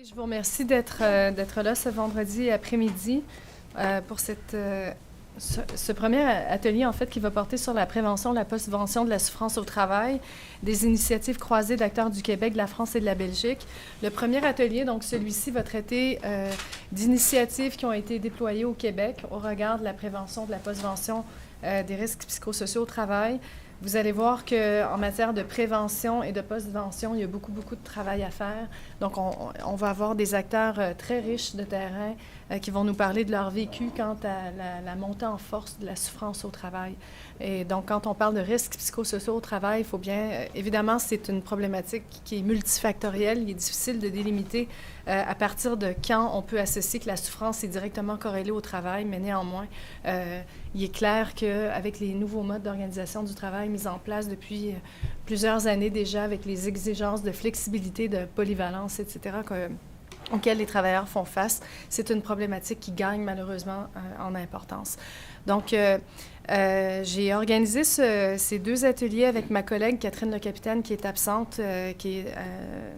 Je vous remercie d'être là ce vendredi après-midi pour ce premier atelier, en fait, qui va porter sur la prévention de la postvention de la souffrance au travail, des initiatives croisées d'acteurs du Québec, de la France et de la Belgique. Le premier atelier, donc celui-ci, va traiter d'initiatives qui ont été déployées au Québec au regard de la prévention de la postvention des risques psychosociaux au travail. Vous allez voir qu'en matière de prévention et de postvention, il y a beaucoup de travail à faire. Donc, on va avoir des acteurs très riches de terrain qui vont nous parler de leur vécu quant à la montée en force de la souffrance au travail. Et donc, quand on parle de risques psychosociaux au travail, il faut bien... évidemment, c'est une problématique qui est multifactorielle. Il est difficile de délimiter à partir de quand on peut associer que la souffrance est directement corrélée au travail, mais néanmoins, il est clair qu'avec les nouveaux modes d'organisation du travail mis en place depuis plusieurs années déjà, avec les exigences de flexibilité, de polyvalence, etc., auxquelles les travailleurs font face, c'est une problématique qui gagne malheureusement en importance. Donc, j'ai organisé ces deux ateliers avec ma collègue Catherine Le Capitaine, qui est absente, qui est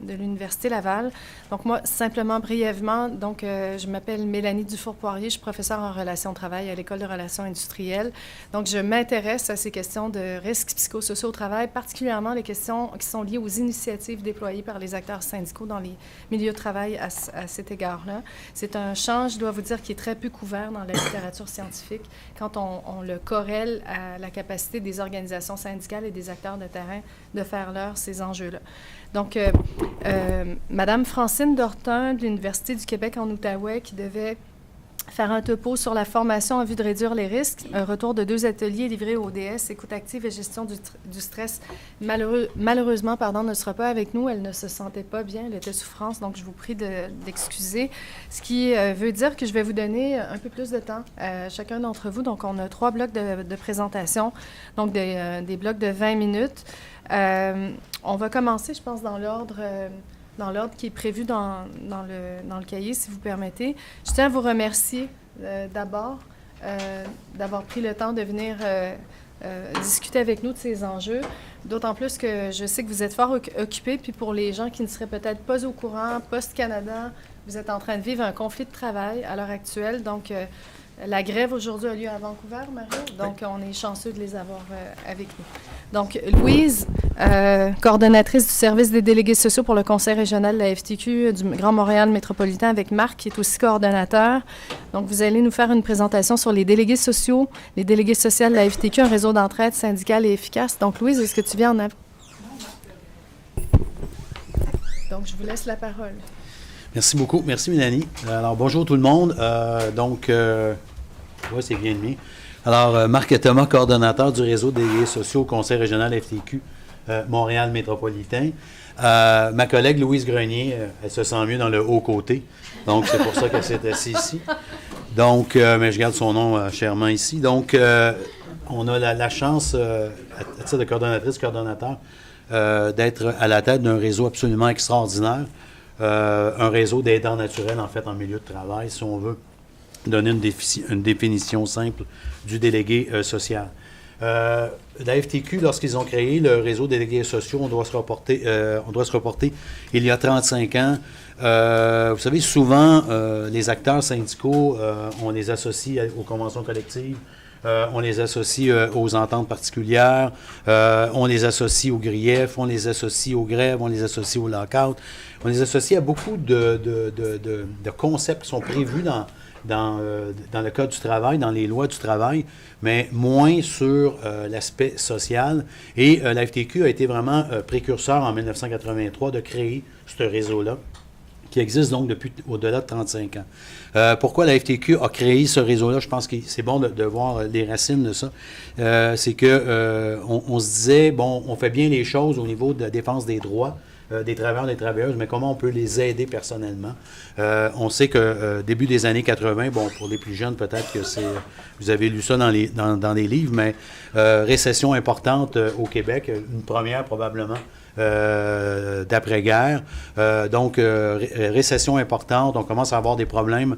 de l'Université Laval. Donc, moi, simplement, brièvement, donc, je m'appelle Mélanie Dufour-Poirier, je suis professeure en relations de travail à l'École de relations industrielles. Donc, je m'intéresse à ces questions de risques psychosociaux au travail, particulièrement les questions qui sont liées aux initiatives déployées par les acteurs syndicaux dans les milieux de travail à cet égard-là. C'est un champ, je dois vous dire, qui est très peu couvert dans la littérature scientifique quand on le corrèle à la capacité des organisations syndicales et des acteurs de terrain de faire ces enjeux-là. Donc, Madame Francine Dortin de l'Université du Québec en Outaouais, qui devait faire un topo sur la formation en vue de réduire les risques, un retour de 2 ateliers livrés au ODS, écoute active et gestion du stress. Malheureusement, ne sera pas avec nous. Elle ne se sentait pas bien, elle était souffrance, donc je vous prie d'excuser. Ce qui veut dire que je vais vous donner un peu plus de temps à chacun d'entre vous. Donc, on a 3 blocs de présentation, donc des blocs de 20 minutes. On va commencer, je pense, dans l'ordre qui est prévu dans le cahier, si vous permettez. Je tiens à vous remercier d'abord d'avoir pris le temps de venir discuter avec nous de ces enjeux, d'autant plus que je sais que vous êtes fort occupés, puis pour les gens qui ne seraient peut-être pas au courant, Post-Canada, vous êtes en train de vivre un conflit de travail à l'heure actuelle, donc la grève aujourd'hui a lieu à Vancouver, Mario, donc on est chanceux de les avoir avec nous. Donc, Louise, coordonnatrice du service des délégués sociaux pour le Conseil régional de la FTQ du Grand Montréal métropolitain, avec Marc, qui est aussi coordonnateur. Donc, vous allez nous faire une présentation sur les délégués sociaux, les délégués sociaux de la FTQ, un réseau d'entraide syndicale et efficace. Donc, Louise, est-ce que tu viens en avant? Donc, je vous laisse la parole. Merci beaucoup. Merci, Mélanie. Alors, bonjour tout le monde. Oui, c'est bien le mien. Alors, Marc et Thomas, coordonnateur du réseau des délégués sociaux au Conseil régional FTQ Montréal métropolitain. Ma collègue Louise Grenier, elle se sent mieux dans le haut côté. Donc, c'est pour ça qu'elle s'est assise ici. Donc, mais je garde son nom chèrement ici. Donc, on a la chance, à titre de coordonnateur, d'être à la tête d'un réseau absolument extraordinaire. Un réseau d'aidants naturels, en fait, en milieu de travail, si on veut donner une définition simple du délégué social. La FTQ, lorsqu'ils ont créé le réseau des délégués sociaux, on doit se reporter il y a 35 ans. Vous savez, souvent, les acteurs syndicaux, on les associe aux conventions collectives, on les associe aux ententes particulières, on les associe aux griefs, on les associe aux grèves, on les associe aux lock-out. On les associe à beaucoup de concepts qui sont prévus dans le Code du travail, dans les lois du travail, mais moins sur l'aspect social. Et la FTQ a été vraiment précurseur en 1983 de créer ce réseau-là, qui existe donc depuis au-delà de 35 ans. Pourquoi la FTQ a créé ce réseau-là? Je pense que c'est bon de voir les racines de ça. C'est que on se disait, bon, on fait bien les choses au niveau de la défense des droits des travailleurs et des travailleuses, mais comment on peut les aider personnellement? On sait que début des années 80, bon, pour les plus jeunes, peut-être que vous avez lu ça dans les livres, mais récession importante au Québec, une première probablement d'après-guerre. Donc, récession importante, on commence à avoir des problèmes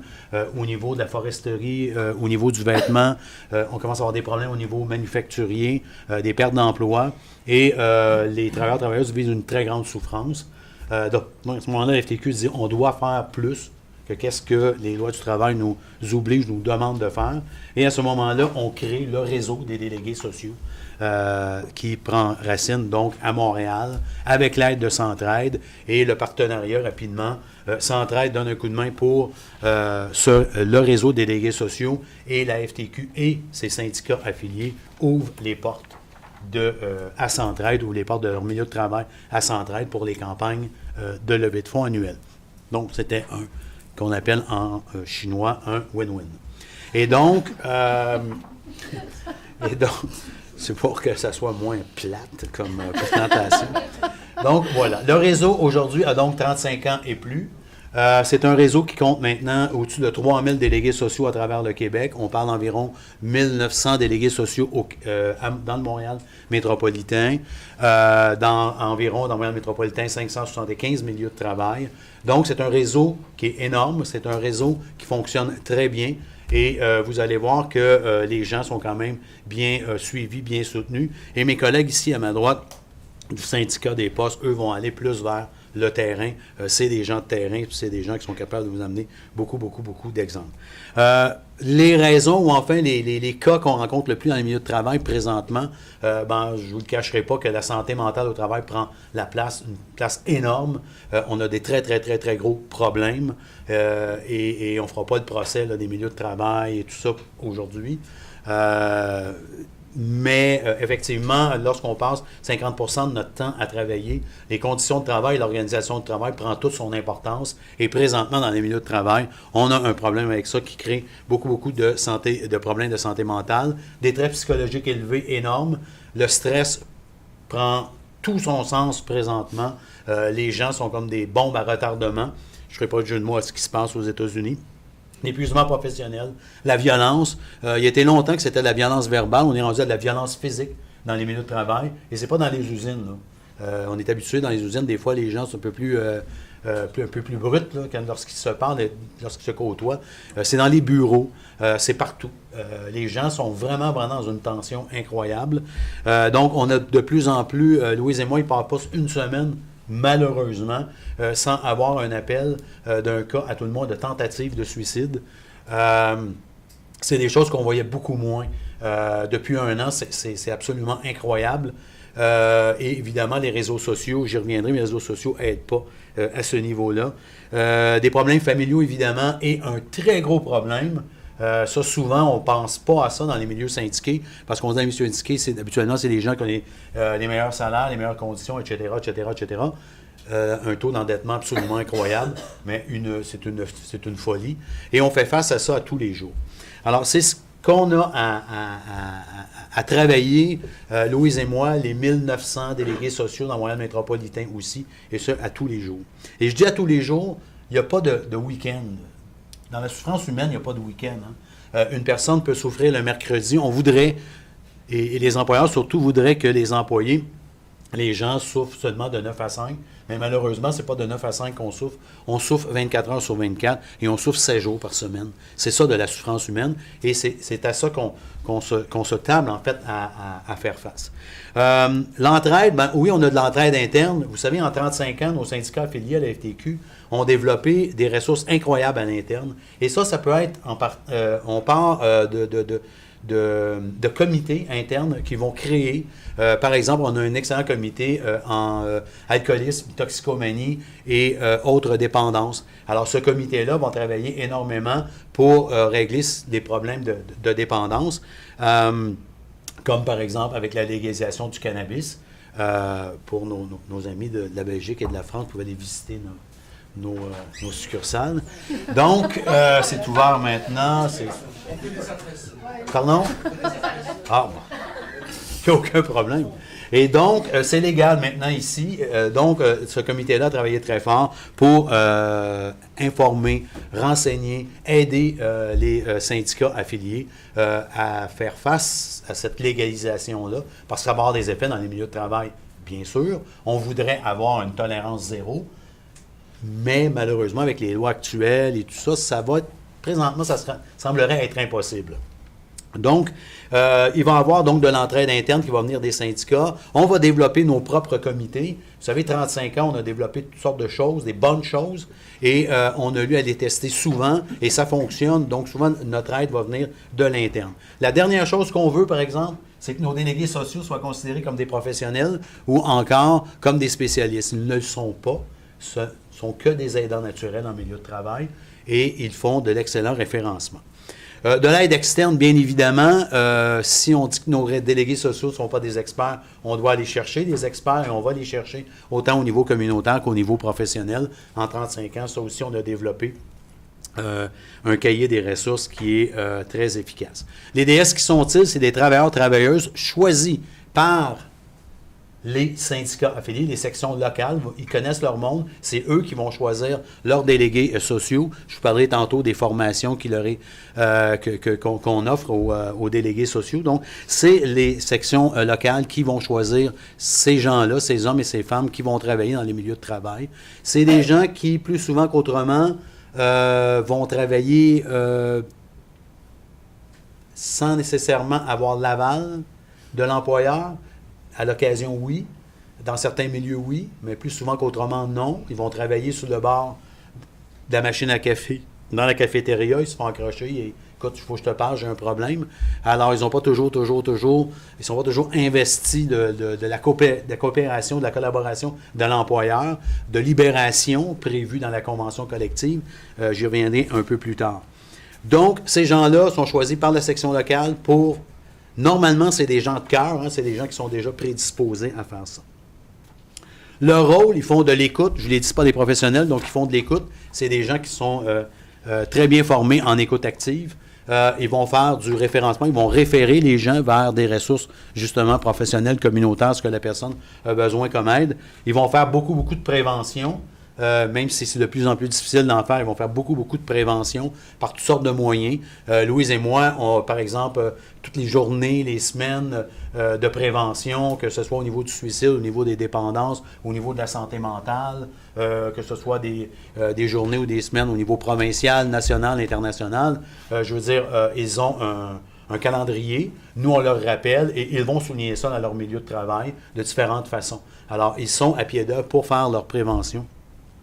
au niveau de la foresterie, au niveau du vêtement, on commence à avoir des problèmes au niveau manufacturier, des pertes d'emplois, et les travailleurs et travailleuses vivent une très grande souffrance. Donc, à ce moment-là, la FTQ dit on doit faire plus que qu'est-ce que les lois du travail nous obligent, nous demandent de faire. Et à ce moment-là, on crée le réseau des délégués sociaux qui prend racine donc à Montréal avec l'aide de Centraide et le partenariat rapidement. Centraide donne un coup de main pour le réseau des délégués sociaux et la FTQ et ses syndicats affiliés ouvrent les portes à Centraide ou les portes de leur milieu de travail à Centraide pour les campagnes de levée de fonds annuelles. Donc, c'était qu'on appelle en chinois un win-win. Et donc, c'est pour que ça soit moins plate comme présentation. Donc, voilà. Le réseau, aujourd'hui, a donc 35 ans et plus. C'est un réseau qui compte maintenant au-dessus de 3000 délégués sociaux à travers le Québec. On parle d'environ 1900 délégués sociaux dans le Montréal métropolitain. Dans le Montréal métropolitain, 575 milieux de travail. Donc, c'est un réseau qui est énorme. C'est un réseau qui fonctionne très bien. Et vous allez voir que les gens sont quand même bien suivis, bien soutenus. Et mes collègues ici à ma droite du syndicat des postes, eux, vont aller plus vers le terrain. C'est des gens de terrain, puis c'est des gens qui sont capables de vous amener beaucoup, beaucoup, beaucoup d'exemples. Les raisons ou enfin les cas qu'on rencontre le plus dans les milieux de travail présentement, je ne vous le cacherai pas que la santé mentale au travail prend une place énorme. On a des très, très, très, très gros problèmes et on ne fera pas le procès là, des milieux de travail et tout ça aujourd'hui. Mais effectivement, lorsqu'on passe 50% de notre temps à travailler, les conditions de travail, l'organisation de travail prend toute son importance. Et présentement, dans les milieux de travail, on a un problème avec ça qui crée beaucoup, beaucoup de problèmes de santé mentale, des traits psychologiques élevés énormes. Le stress prend tout son sens présentement. Les gens sont comme des bombes à retardement. Je ne ferai pas de jeu de mots à ce qui se passe aux États-Unis. L'épuisement professionnel, la violence. Il y a été longtemps que c'était de la violence verbale. On est rendu à de la violence physique dans les milieux de travail. Et c'est pas dans les usines. Là. On est habitué dans les usines, des fois, les gens sont un peu plus bruts là, lorsqu'ils se parlent, lorsqu'ils se côtoient. C'est dans les bureaux. C'est partout. Les gens sont vraiment, vraiment dans une tension incroyable. Donc, on a de plus en plus, Louise et moi, il ne part pas une semaine malheureusement, sans avoir un appel d'un cas à tout le monde de tentative de suicide. C'est des choses qu'on voyait beaucoup moins depuis un an. C'est absolument incroyable. Et évidemment, les réseaux sociaux, j'y reviendrai, mais les réseaux sociaux n'aident pas à ce niveau-là. Des problèmes familiaux, évidemment, et un très gros problème. Ça, souvent, on ne pense pas à ça dans les milieux syndiqués, parce qu'on dit dans les milieux syndiqués, habituellement, c'est les gens qui ont les meilleurs salaires, les meilleures conditions, etc., etc., etc. Un taux d'endettement absolument incroyable, mais c'est une folie. Et on fait face à ça à tous les jours. Alors, c'est ce qu'on a à travailler, Louise et moi, les 1900 délégués sociaux dans le Montréal métropolitain aussi, et ça, à tous les jours. Et je dis à tous les jours, il n'y a pas de week-end. Dans la souffrance humaine, il n'y a pas de week-end. Hein. Une personne peut souffrir le mercredi. On voudrait, et les employeurs surtout voudraient que les employés, les gens souffrent seulement de 9 à 5. Mais malheureusement, ce n'est pas de 9 à 5 qu'on souffre. On souffre 24 heures sur 24 et on souffre 7 jours par semaine. C'est ça de la souffrance humaine et c'est à ça qu'on se table en fait à faire face. L'entraide, oui, on a de l'entraide interne. Vous savez, en 35 ans, nos syndicats affiliés à la FTQ ont développé des ressources incroyables à l'interne. Et ça peut être, on part de comités internes qui vont créer, par exemple, on a un excellent comité en alcoolisme, toxicomanie et autres dépendances. Alors, ce comité-là va travailler énormément pour régler des problèmes de dépendance, comme par exemple avec la légalisation du cannabis. Pour nos amis de la Belgique et de la France, vous pouvez aller visiter nos succursales. Donc, c'est ouvert maintenant. Pardon? Ah, bon. Il n'y a aucun problème. Et donc, c'est légal maintenant ici. Donc, ce comité-là a travaillé très fort pour informer, renseigner, aider les syndicats affiliés à faire face à cette légalisation-là, parce que ça va avoir des effets dans les milieux de travail, bien sûr. On voudrait avoir une tolérance zéro, mais malheureusement, avec les lois actuelles et tout ça, ça va être, présentement, ça semblerait être impossible. Donc, il va y avoir donc de l'entraide interne qui va venir des syndicats. On va développer nos propres comités. Vous savez, 35 ans, on a développé toutes sortes de choses, des bonnes choses, et on a eu à les tester souvent, et ça fonctionne. Donc, souvent, notre aide va venir de l'interne. La dernière chose qu'on veut, par exemple, c'est que nos délégués sociaux soient considérés comme des professionnels ou encore comme des spécialistes. Ils ne le sont pas. Ce sont que des aidants naturels en milieu de travail, et ils font de l'excellent référencement. De l'aide externe, bien évidemment, si on dit que nos délégués sociaux ne sont pas des experts, on doit aller chercher des experts et on va les chercher autant au niveau communautaire qu'au niveau professionnel. En 35 ans, ça aussi, on a développé un cahier des ressources qui est très efficace. Les DS, qui sont-ils? C'est des travailleurs-travailleuses choisis par les syndicats affiliés, les sections locales. Ils connaissent leur monde. C'est eux qui vont choisir leurs délégués sociaux. Je vous parlerai tantôt des formations qu'on offre aux délégués sociaux. Donc, c'est les sections locales qui vont choisir ces gens-là, ces hommes et ces femmes qui vont travailler dans les milieux de travail. C'est des gens qui, plus souvent qu'autrement, vont travailler sans nécessairement avoir l'aval de l'employeur. À l'occasion, oui. Dans certains milieux, oui. Mais plus souvent qu'autrement, non. Ils vont travailler sur le bord de la machine à café. Dans la cafétéria, ils se font accrocher et écoute, il faut que je te parle, j'ai un problème. Alors, ils n'ont pas toujours, ils sont pas toujours investis de la coopération, de la collaboration de l'employeur, de libération prévue dans la convention collective. J'y reviendrai un peu plus tard. Donc, ces gens-là sont choisis par la section locale pour... Normalement, c'est des gens de cœur, c'est des gens qui sont déjà prédisposés à faire ça. Leur rôle, ils font de l'écoute. Je ne les dis pas des professionnels, donc ils font de l'écoute. C'est des gens qui sont très bien formés en écoute active. Ils vont faire du référencement, ils vont référer les gens vers des ressources, justement, professionnelles, communautaires, ce que la personne a besoin comme aide. Ils vont faire beaucoup de prévention. Même si c'est de plus en plus difficile d'en faire, ils vont faire beaucoup de prévention par toutes sortes de moyens. Louise et moi, par exemple, toutes les journées, les semaines de prévention, que ce soit au niveau du suicide, au niveau des dépendances, au niveau de la santé mentale, que ce soit des journées ou des semaines au niveau provincial, national, international. Je veux dire, ils ont un calendrier. Nous, on leur rappelle et ils vont souligner ça dans leur milieu de travail de différentes façons. Alors, ils sont à pied d'œuvre pour faire leur prévention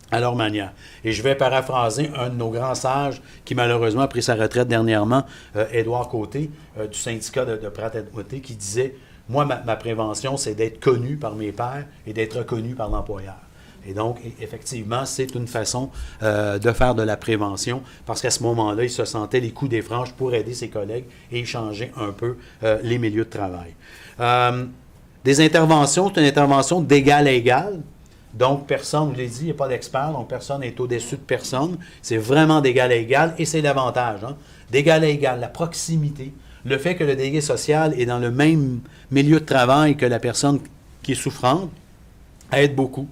à leur manière. Et je vais paraphraser un de nos grands sages qui malheureusement a pris sa retraite dernièrement, Édouard Côté, du syndicat de Pratt-Côté, qui disait « Moi, ma prévention, c'est d'être connu par mes pairs et d'être reconnu par l'employeur. » Et donc, effectivement, c'est une façon de faire de la prévention, parce qu'à ce moment-là, il se sentait les coups des franges pour aider ses collègues et changer un peu les milieux de travail. Des interventions, c'est une intervention d'égal à égal. Donc, personne, je l'ai dit, il n'y a pas d'expert, donc personne n'est au-dessus de personne. C'est vraiment d'égal à égal, et c'est l'avantage. D'égal à égal, la proximité, le fait que le délégué social est dans le même milieu de travail que la personne qui est souffrante, aide beaucoup.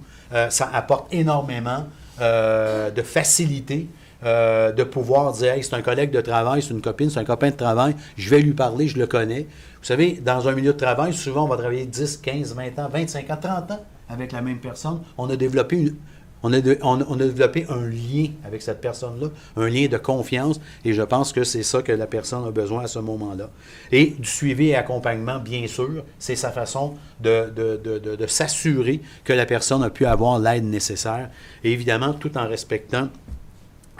Ça apporte énormément de facilité, de pouvoir dire hey, « c'est un collègue de travail, c'est une copine, c'est un copain de travail, je vais lui parler, je le connais ». Vous savez, dans un milieu de travail, souvent, on va travailler 10, 15, 20 ans, 25 ans, 30 ans avec la même personne. On a développé un lien avec cette personne-là, un lien de confiance, et je pense que c'est ça que la personne a besoin à ce moment-là. Et du suivi et accompagnement, bien sûr, c'est sa façon de s'assurer que la personne a pu avoir l'aide nécessaire, et évidemment, tout en respectant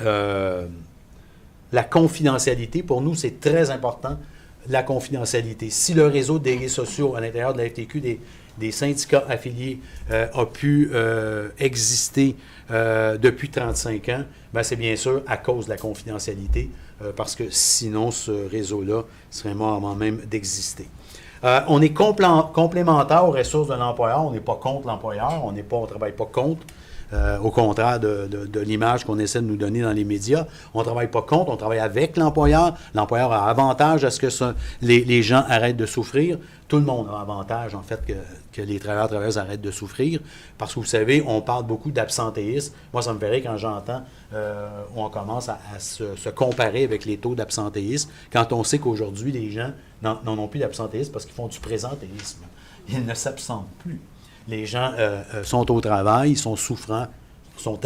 la confidentialité. Pour nous, c'est très important, la confidentialité. Si le réseau de délégués sociaux à l'intérieur de la FTQ, des syndicats affiliés a pu exister depuis 35 ans, ben c'est bien sûr à cause de la confidentialité, parce que sinon, ce réseau-là serait mort avant même d'exister. On est complémentaire aux ressources de l'employeur, on n'est pas contre l'employeur, on ne travaille pas contre. Au contraire de l'image qu'on essaie de nous donner dans les médias. On ne travaille pas contre, on travaille avec l'employeur. L'employeur a avantage à ce que les gens arrêtent de souffrir. Tout le monde a avantage, en fait, que les travailleurs arrêtent de souffrir. Parce que, vous savez, on parle beaucoup d'absentéisme. Moi, ça me ferait quand j'entends où on commence à se comparer avec les taux d'absentéisme, quand on sait qu'aujourd'hui, les gens n'en ont plus d'absentéisme parce qu'ils font du présentéisme. Ils ne s'absentent plus. Les gens sont au travail, ils sont souffrants, sont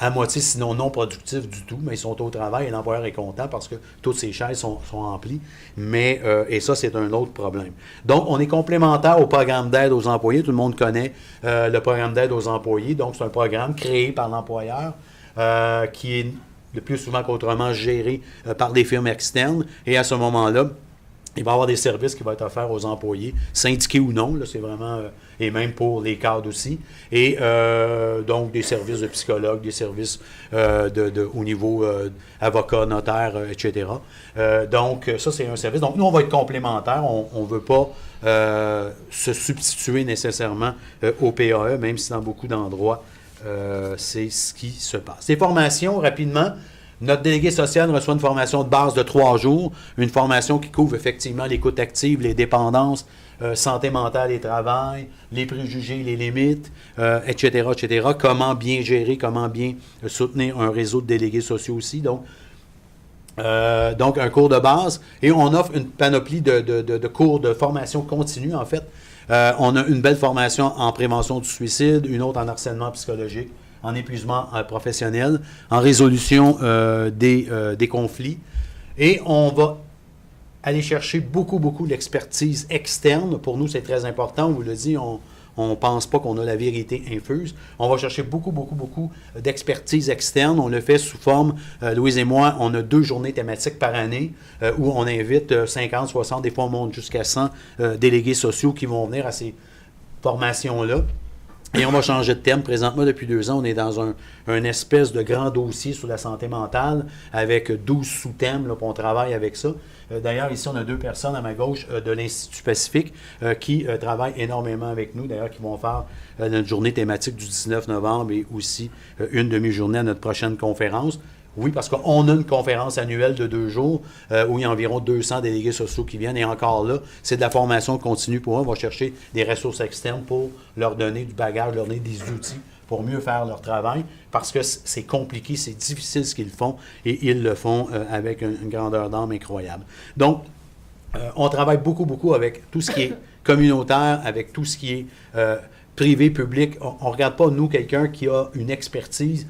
à moitié, sinon non productifs du tout, mais ils sont au travail et l'employeur est content parce que toutes ces chaises sont remplies. Mais, et ça, c'est un autre problème. Donc, on est complémentaire au programme d'aide aux employés. Tout le monde connaît le programme d'aide aux employés. Donc, c'est un programme créé par l'employeur qui est le plus souvent qu'autrement géré par des firmes externes. Et à ce moment-là, il va y avoir des services qui vont être offerts aux employés, syndiqués ou non, là, c'est vraiment, et même pour les cadres aussi. Et donc, des services de psychologues, des services au niveau avocat, notaire, etc. Donc, ça, c'est un service. Donc, nous, on va être complémentaires. On ne veut pas se substituer nécessairement au PAE, même si dans beaucoup d'endroits, c'est ce qui se passe. Les formations, rapidement. Notre délégué social reçoit une formation de base de 3 jours, une formation qui couvre effectivement l'écoute active, les dépendances, santé mentale et travail, les préjugés, les limites, etc., etc. Comment bien gérer, comment bien soutenir un réseau de délégués sociaux aussi. Donc un cours de base. Et on offre une panoplie de cours de formation continue, en fait. On a une belle formation en prévention du suicide, une autre en harcèlement psychologique, en épuisement professionnel, en résolution des conflits. Et on va aller chercher beaucoup d'expertise externe. Pour nous, c'est très important. On vous le dit, on ne pense pas qu'on a la vérité infuse. On va chercher beaucoup d'expertise externe. On le fait sous forme, Louise et moi, on a 2 journées thématiques par année où on invite 50, 60, des fois on monte jusqu'à 100 délégués sociaux qui vont venir à ces formations-là. Et on va changer de thème. Présentement, depuis 2 ans, on est dans un espèce de grand dossier sur la santé mentale avec 12 sous-thèmes, là, puis on travaille avec ça. D'ailleurs, ici, on a 2 personnes à ma gauche de l'Institut Pacifique qui travaillent énormément avec nous, d'ailleurs, qui vont faire notre journée thématique du 19 novembre et aussi une demi-journée à notre prochaine conférence. Oui, parce qu'on a une conférence annuelle de 2 jours où il y a environ 200 délégués sociaux qui viennent. Et encore là, c'est de la formation continue pour eux. On va chercher des ressources externes pour leur donner du bagage, leur donner des outils pour mieux faire leur travail. Parce que c'est compliqué, c'est difficile ce qu'ils font et ils le font avec une grandeur d'âme incroyable. Donc, on travaille beaucoup avec tout ce qui est communautaire, avec tout ce qui est privé, public. On ne regarde pas, nous, quelqu'un qui a une expertise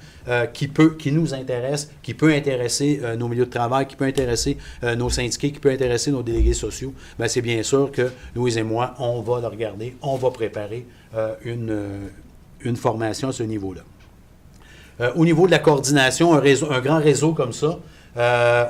qui nous intéresse, qui peut intéresser nos milieux de travail, qui peut intéresser nos syndiqués, qui peut intéresser nos délégués sociaux. Bien, c'est bien sûr que Louise et moi, on va le regarder, on va préparer une formation à ce niveau-là. Au niveau de la coordination, un grand réseau comme ça,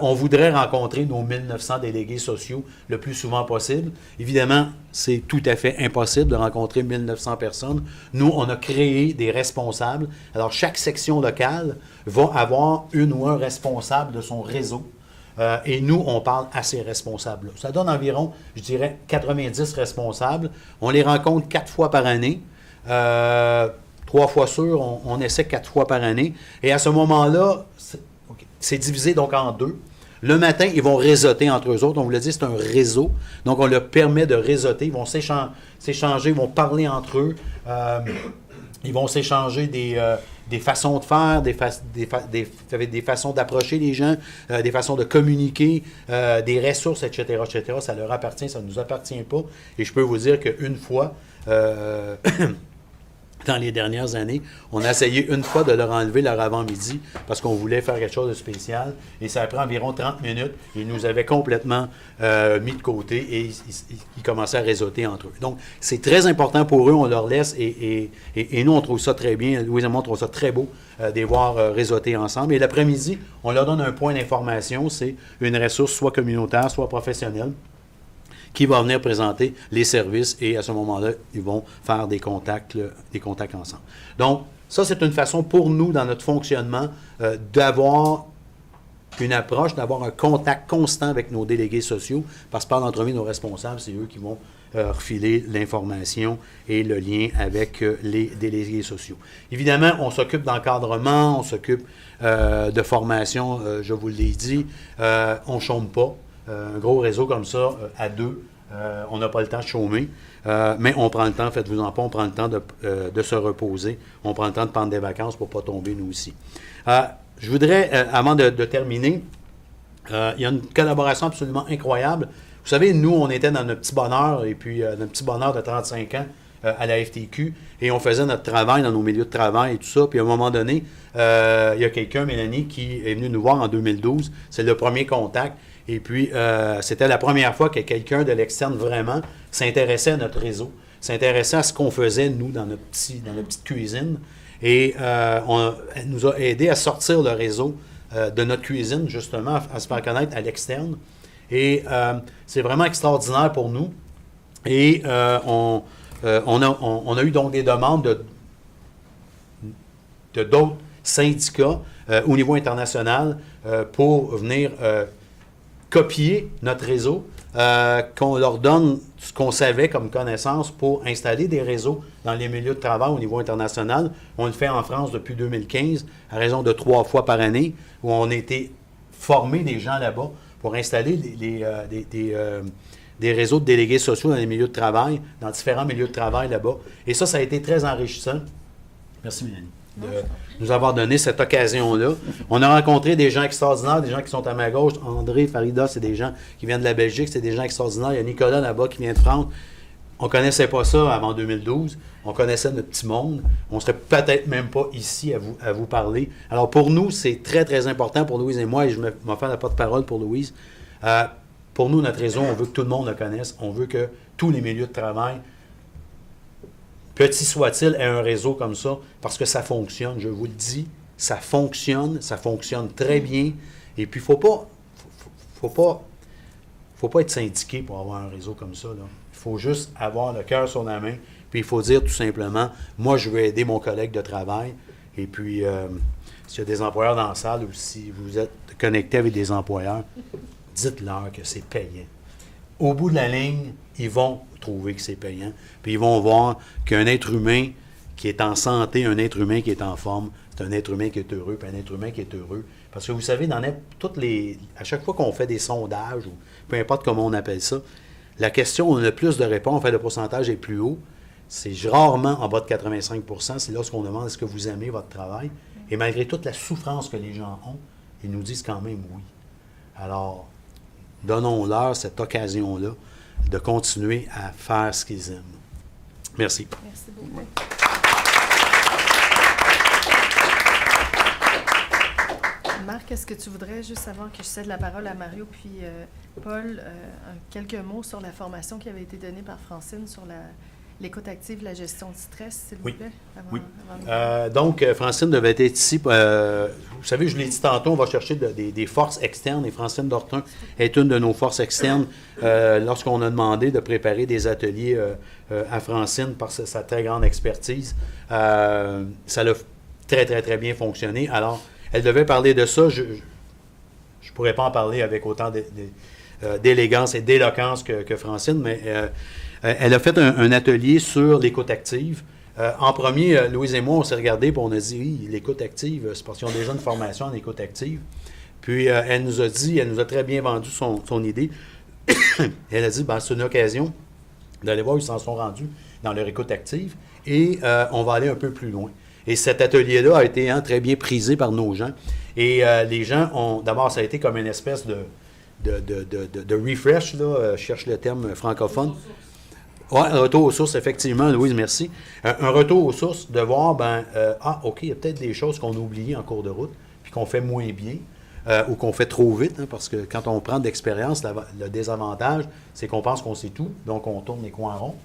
on voudrait rencontrer nos 1900 délégués sociaux le plus souvent possible. Évidemment, c'est tout à fait impossible de rencontrer 1900 personnes. Nous, on a créé des responsables. Alors, chaque section locale va avoir une ou un responsable de son réseau. Et nous, on parle à ces responsables-là. Ça donne environ, je dirais, 90 responsables. On les rencontre 4 fois par année. 3 fois sûr, on essaie 4 fois par année. Et à ce moment-là, c'est divisé donc en 2. Le matin, ils vont réseauter entre eux autres. On vous l'a dit, c'est un réseau. Donc, on leur permet de réseauter. Ils vont s'échanger, ils vont parler entre eux. Ils vont s'échanger des façons de faire, des façons d'approcher les gens, des façons de communiquer, des ressources, etc., etc. Ça leur appartient, ça ne nous appartient pas. Et je peux vous dire qu'une fois... dans les dernières années, on a essayé une fois de leur enlever leur avant-midi parce qu'on voulait faire quelque chose de spécial et ça a pris environ 30 minutes. Ils nous avaient complètement mis de côté et ils commençaient à réseauter entre eux. Donc, c'est très important pour eux, on leur laisse et nous, on trouve ça très bien. Louise et moi, on trouve ça très beau de les voir réseauter ensemble. Et l'après-midi, on leur donne un point d'information, c'est une ressource soit communautaire, soit professionnelle, qui va venir présenter les services et à ce moment-là, ils vont faire des contacts ensemble. Donc, ça, c'est une façon pour nous, dans notre fonctionnement, d'avoir une approche, d'avoir un contact constant avec nos délégués sociaux, parce que par l'entremise, nos responsables, c'est eux qui vont refiler l'information et le lien avec les délégués sociaux. Évidemment, on s'occupe d'encadrement, on s'occupe de formation, je vous l'ai dit, on ne chôme pas. Un gros réseau comme ça, à 2, on n'a pas le temps de chômer, mais on prend le temps, faites-vous-en pas, on prend le temps de se reposer, on prend le temps de prendre des vacances pour ne pas tomber nous aussi. Je voudrais, avant de terminer, il y a une collaboration absolument incroyable. Vous savez, nous, on était dans notre petit bonheur, et puis notre petit bonheur de 35 ans, à la FTQ et on faisait notre travail dans nos milieux de travail et tout ça. Puis à un moment donné, il y a quelqu'un, Mélanie, qui est venu nous voir en 2012. C'est le premier contact. Et puis, c'était la première fois que quelqu'un de l'externe vraiment s'intéressait à notre réseau, s'intéressait à ce qu'on faisait, nous, dans notre petite cuisine. Et elle nous a aidé à sortir le réseau de notre cuisine, justement, à se faire connaître à l'externe. Et c'est vraiment extraordinaire pour nous. Et on a eu donc des demandes de d'autres syndicats au niveau international pour venir copier notre réseau, qu'on leur donne ce qu'on savait comme connaissance pour installer des réseaux dans les milieux de travail au niveau international. On le fait en France depuis 2015, à raison de 3 fois par année, où on a été former des gens là-bas pour installer des réseaux de délégués sociaux dans les milieux de travail, dans différents milieux de travail là-bas. Et ça a été très enrichissant. Merci, Mélanie, de nous avoir donné cette occasion-là. On a rencontré des gens extraordinaires, des gens qui sont à ma gauche. André, Farida, c'est des gens qui viennent de la Belgique, c'est des gens extraordinaires. Il y a Nicolas là-bas qui vient de France. On ne connaissait pas ça avant 2012. On connaissait notre petit monde. On ne serait peut-être même pas ici à vous parler. Alors, pour nous, c'est très, très important pour Louise et moi, et je m'en fais la porte-parole pour Louise. Pour nous, notre réseau, on veut que tout le monde le connaisse. On veut que tous les milieux de travail, petit soit-il, aient un réseau comme ça, parce que ça fonctionne. Je vous le dis, ça fonctionne très bien. Et puis, faut pas être syndiqué pour avoir un réseau comme ça, là. Il faut juste avoir le cœur sur la main, puis il faut dire tout simplement, moi, je veux aider mon collègue de travail. Et puis, s'il y a des employeurs dans la salle ou si vous êtes connecté avec des employeurs, dites-leur que c'est payant. Au bout de la ligne, ils vont trouver que c'est payant, puis ils vont voir qu'un être humain qui est en santé, un être humain qui est en forme, c'est un être humain qui est heureux, puis un être humain qui est heureux. Parce que vous savez, à chaque fois qu'on fait des sondages, ou peu importe comment on appelle ça, la question où on a le plus de réponses, en fait, le pourcentage est plus haut, c'est rarement en bas de 85 %. C'est lorsqu'on demande est-ce que vous aimez votre travail. Et malgré toute la souffrance que les gens ont, ils nous disent quand même oui. Alors, donnons-leur cette occasion-là de continuer à faire ce qu'ils aiment. Merci. Merci beaucoup. Marc, est-ce que tu voudrais, juste avant que je cède la parole à Mario puis Paul, quelques mots sur la formation qui avait été donnée par Francine sur l'écoute active, la gestion du stress, s'il vous plaît? Donc, Francine devait être ici. Vous savez, je l'ai dit tantôt, on va chercher des forces externes et Francine Dortin est une de nos forces externes. Lorsqu'on a demandé de préparer des ateliers à Francine par sa très grande expertise, ça a très, très, très bien fonctionné. Alors, elle devait parler de ça. Je ne pourrais pas en parler avec autant d'élégance et d'éloquence que Francine, mais elle a fait un atelier sur l'écoute active. En premier, Louise et moi, on s'est regardés et on a dit, oui, l'écoute active, c'est parce qu'ils ont déjà une formation en écoute active. Puis elle nous a très bien vendu son idée. Elle a dit, c'est une occasion d'aller voir où ils s'en sont rendus dans leur écoute active et on va aller un peu plus loin. Et cet atelier-là a été très bien prisé par nos gens. Et les gens d'abord, ça a été comme une espèce de refresh, là, je cherche le terme francophone. Oui, un retour aux sources, effectivement, Louise, merci. Un retour aux sources, de voir, OK, il y a peut-être des choses qu'on a oubliées en cours de route, puis qu'on fait moins bien, ou qu'on fait trop vite, parce que quand on prend de l'expérience, le désavantage, c'est qu'on pense qu'on sait tout, donc on tourne les coins ronds.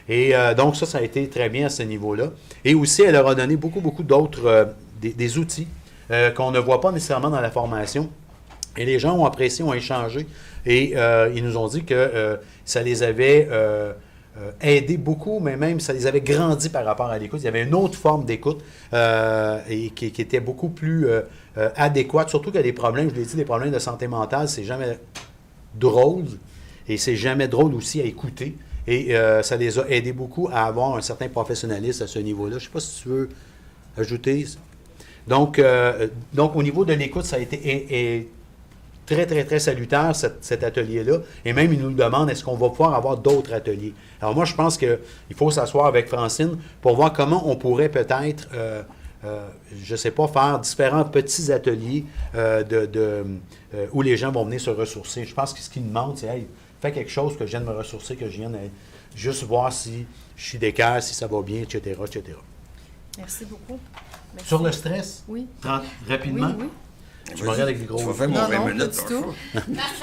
Et donc, ça a été très bien à ce niveau-là. Et aussi, elle leur a donné beaucoup, beaucoup d'autres, des outils qu'on ne voit pas nécessairement dans la formation. Et les gens ont apprécié, ont échangé. Et ils nous ont dit que ça les avait aidés beaucoup, mais même ça les avait grandis par rapport à l'écoute. Il y avait une autre forme d'écoute et qui était beaucoup plus adéquate. Surtout qu'il y a des problèmes, je l'ai dit, des problèmes de santé mentale, c'est jamais drôle. Et c'est jamais drôle aussi à écouter. Et ça les a aidés beaucoup à avoir un certain professionnalisme à ce niveau-là. Je ne sais pas si tu veux ajouter. Donc au niveau de l'écoute, ça a été très, très, très salutaire, cet atelier-là. Et même, ils nous demandent, est-ce qu'on va pouvoir avoir d'autres ateliers? Alors moi, je pense qu'il faut s'asseoir avec Francine pour voir comment on pourrait peut-être, je ne sais pas, faire différents petits ateliers où les gens vont venir se ressourcer. Je pense que ce qu'ils demandent, c'est « Hey, fais quelque chose que je vienne me ressourcer, que je juste voir si je suis d'équerre, si ça va bien, etc., etc. Merci beaucoup. Merci. Sur le stress, Oui. rapidement, Oui. je me regarde avec des gros... Tu vas faire mon Non, 20 non, minutes. pas du tout.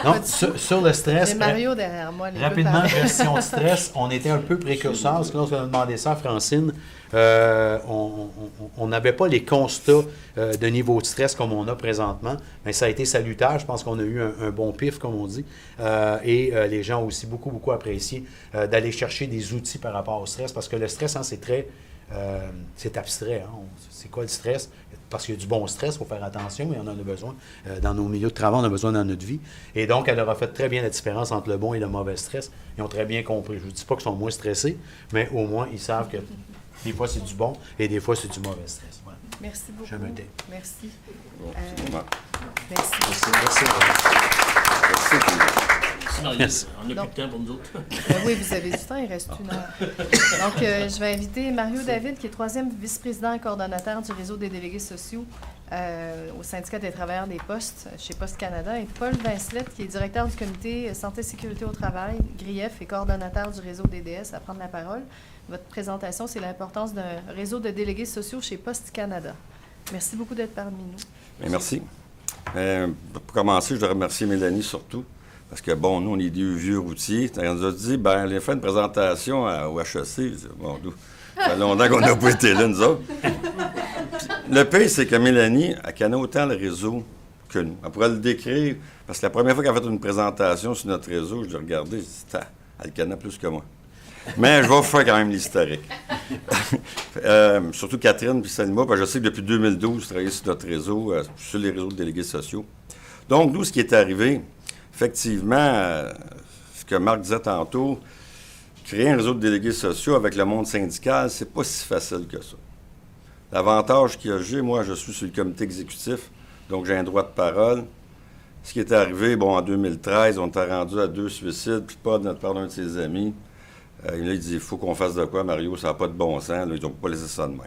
Non, sur le stress... J'ai Mario derrière moi. les Rapidement, deux gestion de stress, on était un peu précurseurs, parce que lorsqu'on a demandé ça à Francine, on n'avait pas les constats de niveau de stress comme on a présentement, mais ça a été salutaire. Je pense qu'on a eu un bon pif, comme on dit, et les gens ont aussi beaucoup apprécié d'aller chercher des outils par rapport au stress, parce que le stress, hein, c'est très... c'est abstrait. Hein? C'est quoi le stress? Parce qu'il y a du bon stress, il faut faire attention, et on en a besoin. Dans nos milieux de travail, on a besoin dans notre vie. Et donc, elle aura fait très bien la différence entre le bon et le mauvais stress. Ils ont très bien compris. Je ne dis pas qu'ils sont moins stressés, mais au moins, ils savent que des fois, c'est du bon et des fois, c'est du mauvais stress. Voilà. Merci beaucoup. Je me tais. Merci. Bon, c'est bon. Merci. Merci. Merci, Marie. Merci. On n'a plus de temps pour nous autres. Oui, vous avez du temps, il reste 1 heure. Donc, je vais inviter Mario David, qui est 3e vice-président et coordonnateur du réseau des délégués sociaux au syndicat des travailleurs des postes chez Poste Canada, et Paul Vincelette, qui est directeur du comité Santé et Sécurité au travail, GRIEF, et coordonnateur du réseau DDS, à prendre la parole. Votre présentation, c'est l'importance d'un réseau de délégués sociaux chez Poste Canada. Merci beaucoup d'être parmi nous. Bien, merci. Pour commencer, je dois remercier Mélanie surtout. Parce que, bon, nous, on est des vieux routiers. Elle nous a dit, ben, elle a fait une présentation au HEC. Je dis, bon, nous, ça fait longtemps qu'on n'a pas été là, nous autres. Le pire, c'est que Mélanie, elle connaît autant le réseau que nous. Elle pourrait le décrire, parce que la première fois qu'elle a fait une présentation sur notre réseau, je l'ai regardé, je dis, elle le connaît plus que moi. Mais je vais vous faire quand même l'historique. Surtout Catherine puis Salima, parce que je sais que depuis 2012, je travaille sur notre réseau, sur les réseaux de délégués sociaux. Donc, nous, ce qui est arrivé, effectivement, ce que Marc disait tantôt, créer un réseau de délégués sociaux avec le monde syndical, c'est pas si facile que ça. L'avantage que j'ai, moi, je suis sur le comité exécutif, donc j'ai un droit de parole. Ce qui est arrivé, bon, en 2013, on était rendu à 2 suicides, puis pas de notre part d'un de ses amis. Il dit, il faut qu'on fasse de quoi, Mario, ça n'a pas de bon sens. Là, ils n'ont pas laissé ça de même.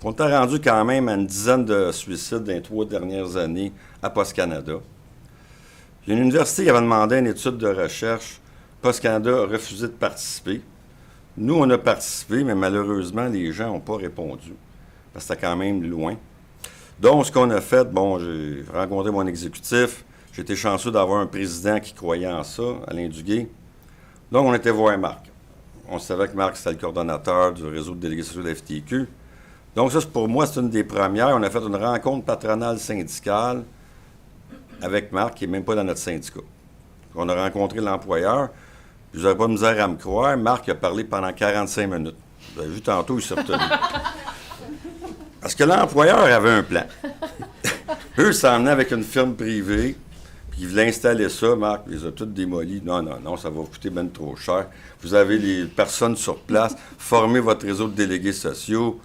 On était rendu quand même à une dizaine de suicides dans les 3 dernières années à Poste Canada. Il y a une université qui avait demandé une étude de recherche. Poste Canada a refusé de participer. Nous, on a participé, mais malheureusement, les gens n'ont pas répondu. Parce que c'était quand même loin. Donc, ce qu'on a fait, bon, j'ai rencontré mon exécutif. J'ai été chanceux d'avoir un président qui croyait en ça, Alain Duguay. Donc, on était voir Marc. On savait que Marc, c'était le coordonnateur du réseau de délégués sociaux de la FTQ. Donc, ça, pour moi, c'est une des premières. On a fait une rencontre patronale syndicale avec Marc, qui n'est même pas dans notre syndicat. On a rencontré l'employeur. Vous n'avez pas de misère à me croire. Marc a parlé pendant 45 minutes. Vous avez vu tantôt, il s'est retenu. Parce que l'employeur avait un plan. Eux s'en venaient avec une firme privée, puis ils voulaient installer ça. Marc les a toutes démolies. Non, ça va vous coûter bien trop cher. Vous avez les personnes sur place. Formez votre réseau de délégués sociaux.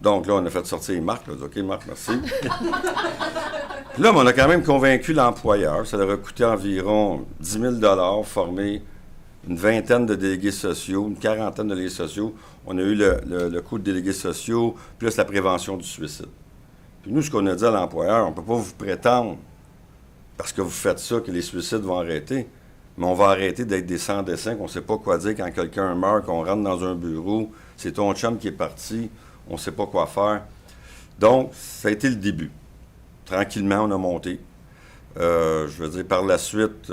Donc là, on a fait sortir Marc. Là. OK, Marc, merci. Là, on a quand même convaincu l'employeur. Ça leur a coûté environ 10 000 former une vingtaine de délégués sociaux, une quarantaine de délégués sociaux. On a eu le coût de délégués sociaux, plus la prévention du suicide. Puis nous, ce qu'on a dit à l'employeur, on ne peut pas vous prétendre, parce que vous faites ça, que les suicides vont arrêter. Mais on va arrêter d'être des sans-dessins, qu'on ne sait pas quoi dire quand quelqu'un meurt, qu'on rentre dans un bureau, c'est ton chum qui est parti, on ne sait pas quoi faire. Donc, ça a été le début. Tranquillement, on a monté. Je veux dire, par la suite,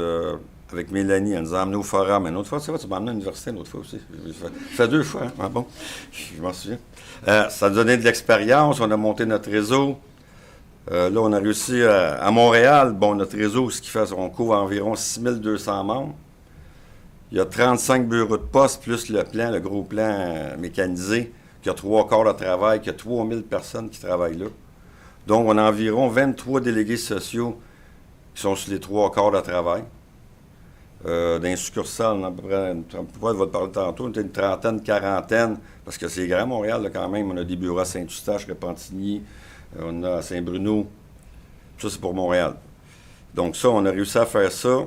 avec Mélanie, elle nous a emmenés au forum. Une autre fois, tu m'as emmené à l'université une autre fois aussi. Ça fait 2 fois, hein? Ah bon, je m'en souviens. Ça a donné de l'expérience, on a monté notre réseau. Là, on a réussi à Montréal, bon, notre réseau, ce qui fait, on couvre environ 6200 membres. Il y a 35 bureaux de poste, plus le gros plan mécanisé, qui a 3 quarts de travail, qui a 3000 personnes qui travaillent là. Donc, on a environ 23 délégués sociaux qui sont sur les 3 quarts de travail. Dans les succursales, on a à peu près, on va te parler tantôt, on était une trentaine, quarantaine, parce que c'est grand, Montréal, là, quand même. On a des bureaux à Saint-Eustache, Repentigny, on a à Saint-Bruno. Ça, c'est pour Montréal. Donc ça, on a réussi à faire ça.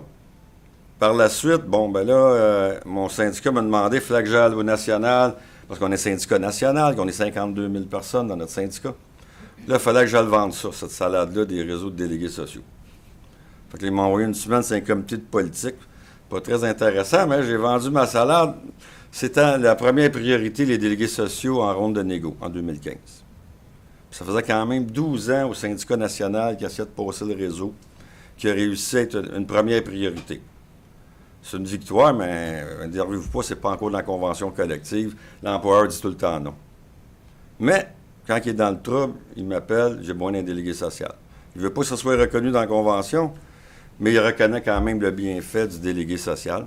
Par la suite, bon, ben là, mon syndicat m'a demandé, il fallait que j'aille au national, parce qu'on est syndicat national, qu'on est 52 000 personnes dans notre syndicat. Là, il fallait que j'aille vendre ça, cette salade-là, des réseaux de délégués sociaux. Fait que là, ils m'ont envoyé une semaine, c'est un comité de politique. pas très intéressant, mais j'ai vendu ma salade. C'était la première priorité, les délégués sociaux en ronde de négo, en 2015. Puis ça faisait quand même 12 ans au syndicat national qui essayait de passer le réseau, qui a réussi à être une première priorité. C'est une victoire, mais ne dérivez-vous pas, c'est pas encore dans la convention collective. L'employeur dit tout le temps non. Mais, quand il est dans le trouble, il m'appelle, j'ai besoin d'un délégué social. Il ne veut pas que ça soit reconnu dans la convention, mais il reconnaît quand même le bienfait du délégué social.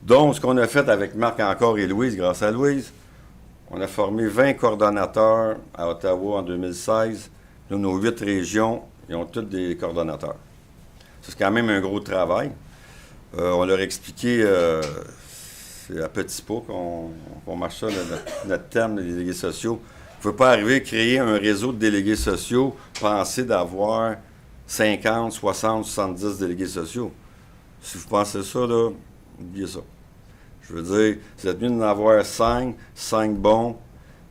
Donc, ce qu'on a fait avec Marc encore et Louise, grâce à Louise, on a formé 20 coordonnateurs à Ottawa en 2016. Nous, nos 8 régions, ils ont tous des coordonnateurs. C'est quand même un gros travail. On leur a expliqué, c'est à petits pas qu'on marche ça, notre terme, les délégués sociaux. Vous ne pouvez pas arriver à créer un réseau de délégués sociaux, penser d'avoir 50, 60, 70 délégués sociaux. Si vous pensez ça, là, oubliez ça. Je veux dire, vous êtes mieux d'en avoir 5 bons.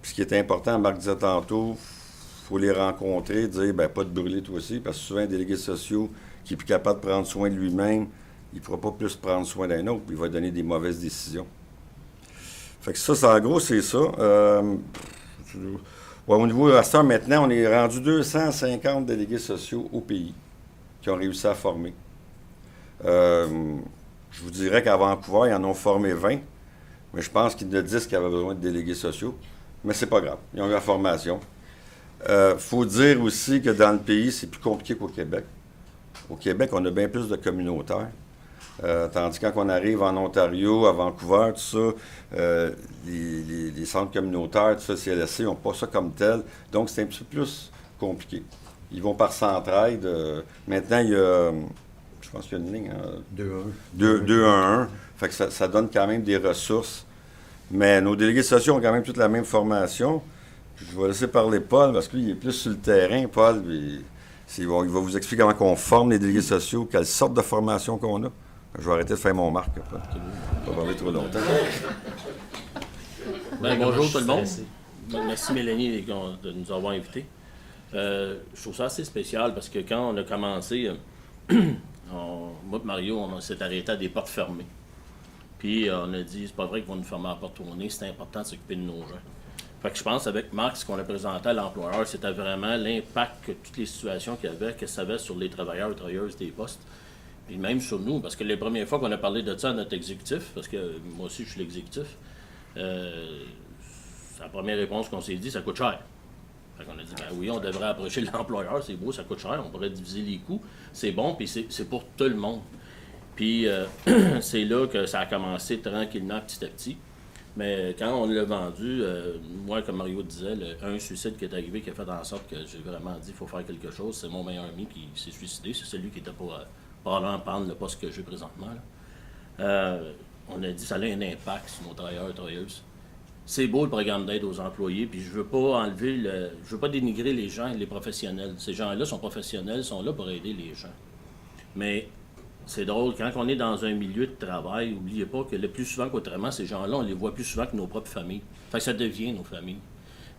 Puis ce qui est important, Marc disait tantôt, il faut les rencontrer, dire, bien, pas de brûler toi aussi, parce que souvent, un délégué social qui est plus capable de prendre soin de lui-même, il ne pourra pas plus prendre soin d'un autre, puis il va donner des mauvaises décisions. Fait que ça, en gros, c'est ça. Au niveau de la star, maintenant, on est rendu 250 délégués sociaux au pays qui ont réussi à former. Je vous dirais qu'à Vancouver, ils en ont formé 20, mais je pense qu'il y en a 10 qui avaient besoin de délégués sociaux. Mais c'est pas grave, ils ont eu la formation. Faut dire aussi que dans le pays, c'est plus compliqué qu'au Québec. Au Québec, on a bien plus de communautaires. Tandis que quand on arrive en Ontario, à Vancouver, tout ça, les centres communautaires, tout ça, CLSC, n'ont pas ça comme tel. Donc, c'est un petit peu plus compliqué. Ils vont par centraide. Maintenant, il y a, je pense qu'il y a une ligne. 2-1-1. Fait que ça donne quand même des ressources. Mais nos délégués sociaux ont quand même toute la même formation. Je vais laisser parler Paul, parce qu'il est plus sur le terrain, Paul. Il va vous expliquer comment on forme les délégués sociaux, quelle sorte de formation qu'on a. Je vais arrêter de faire mon marque. Pas parler trop longtemps. Bonjour tout le monde. Merci Mélanie de nous avoir invités. Je trouve ça assez spécial parce que quand on a commencé, moi et Mario, on s'est arrêté à des portes fermées. Puis on a dit, c'est pas vrai qu'ils vont nous fermer la porte au nez, c'est important de s'occuper de nos gens. Fait que je pense avec Marc, ce qu'on a présenté à l'employeur, c'était vraiment l'impact que toutes les situations qu'il y avait, que ça avait sur les travailleurs et travailleuses des postes. Puis même sur nous, parce que les premières fois qu'on a parlé de ça à notre exécutif, parce que moi aussi je suis l'exécutif, la première réponse qu'on s'est dit, ça coûte cher. Fait qu'on a dit, ben oui, on devrait approcher l'employeur, c'est beau, ça coûte cher, on pourrait diviser les coûts, c'est bon, puis c'est pour tout le monde. Puis c'est là que ça a commencé tranquillement, petit à petit. Mais quand on l'a vendu, moi, comme Mario disait, un suicide qui est arrivé qui a fait en sorte que j'ai vraiment dit qu'il faut faire quelque chose, c'est mon meilleur ami qui s'est suicidé, c'est celui qui était pour probablement prendre le poste que j'ai présentement. On a dit que ça a un impact sur nos travailleurs et travailleuses. C'est beau le programme d'aide aux employés, puis je veux pas je veux pas dénigrer les gens et les professionnels. Ces gens-là sont professionnels, sont là pour aider les gens. Mais c'est drôle, quand on est dans un milieu de travail, n'oubliez pas que le plus souvent qu'autrement, ces gens-là, on les voit plus souvent que nos propres familles. Fait que ça devient nos familles.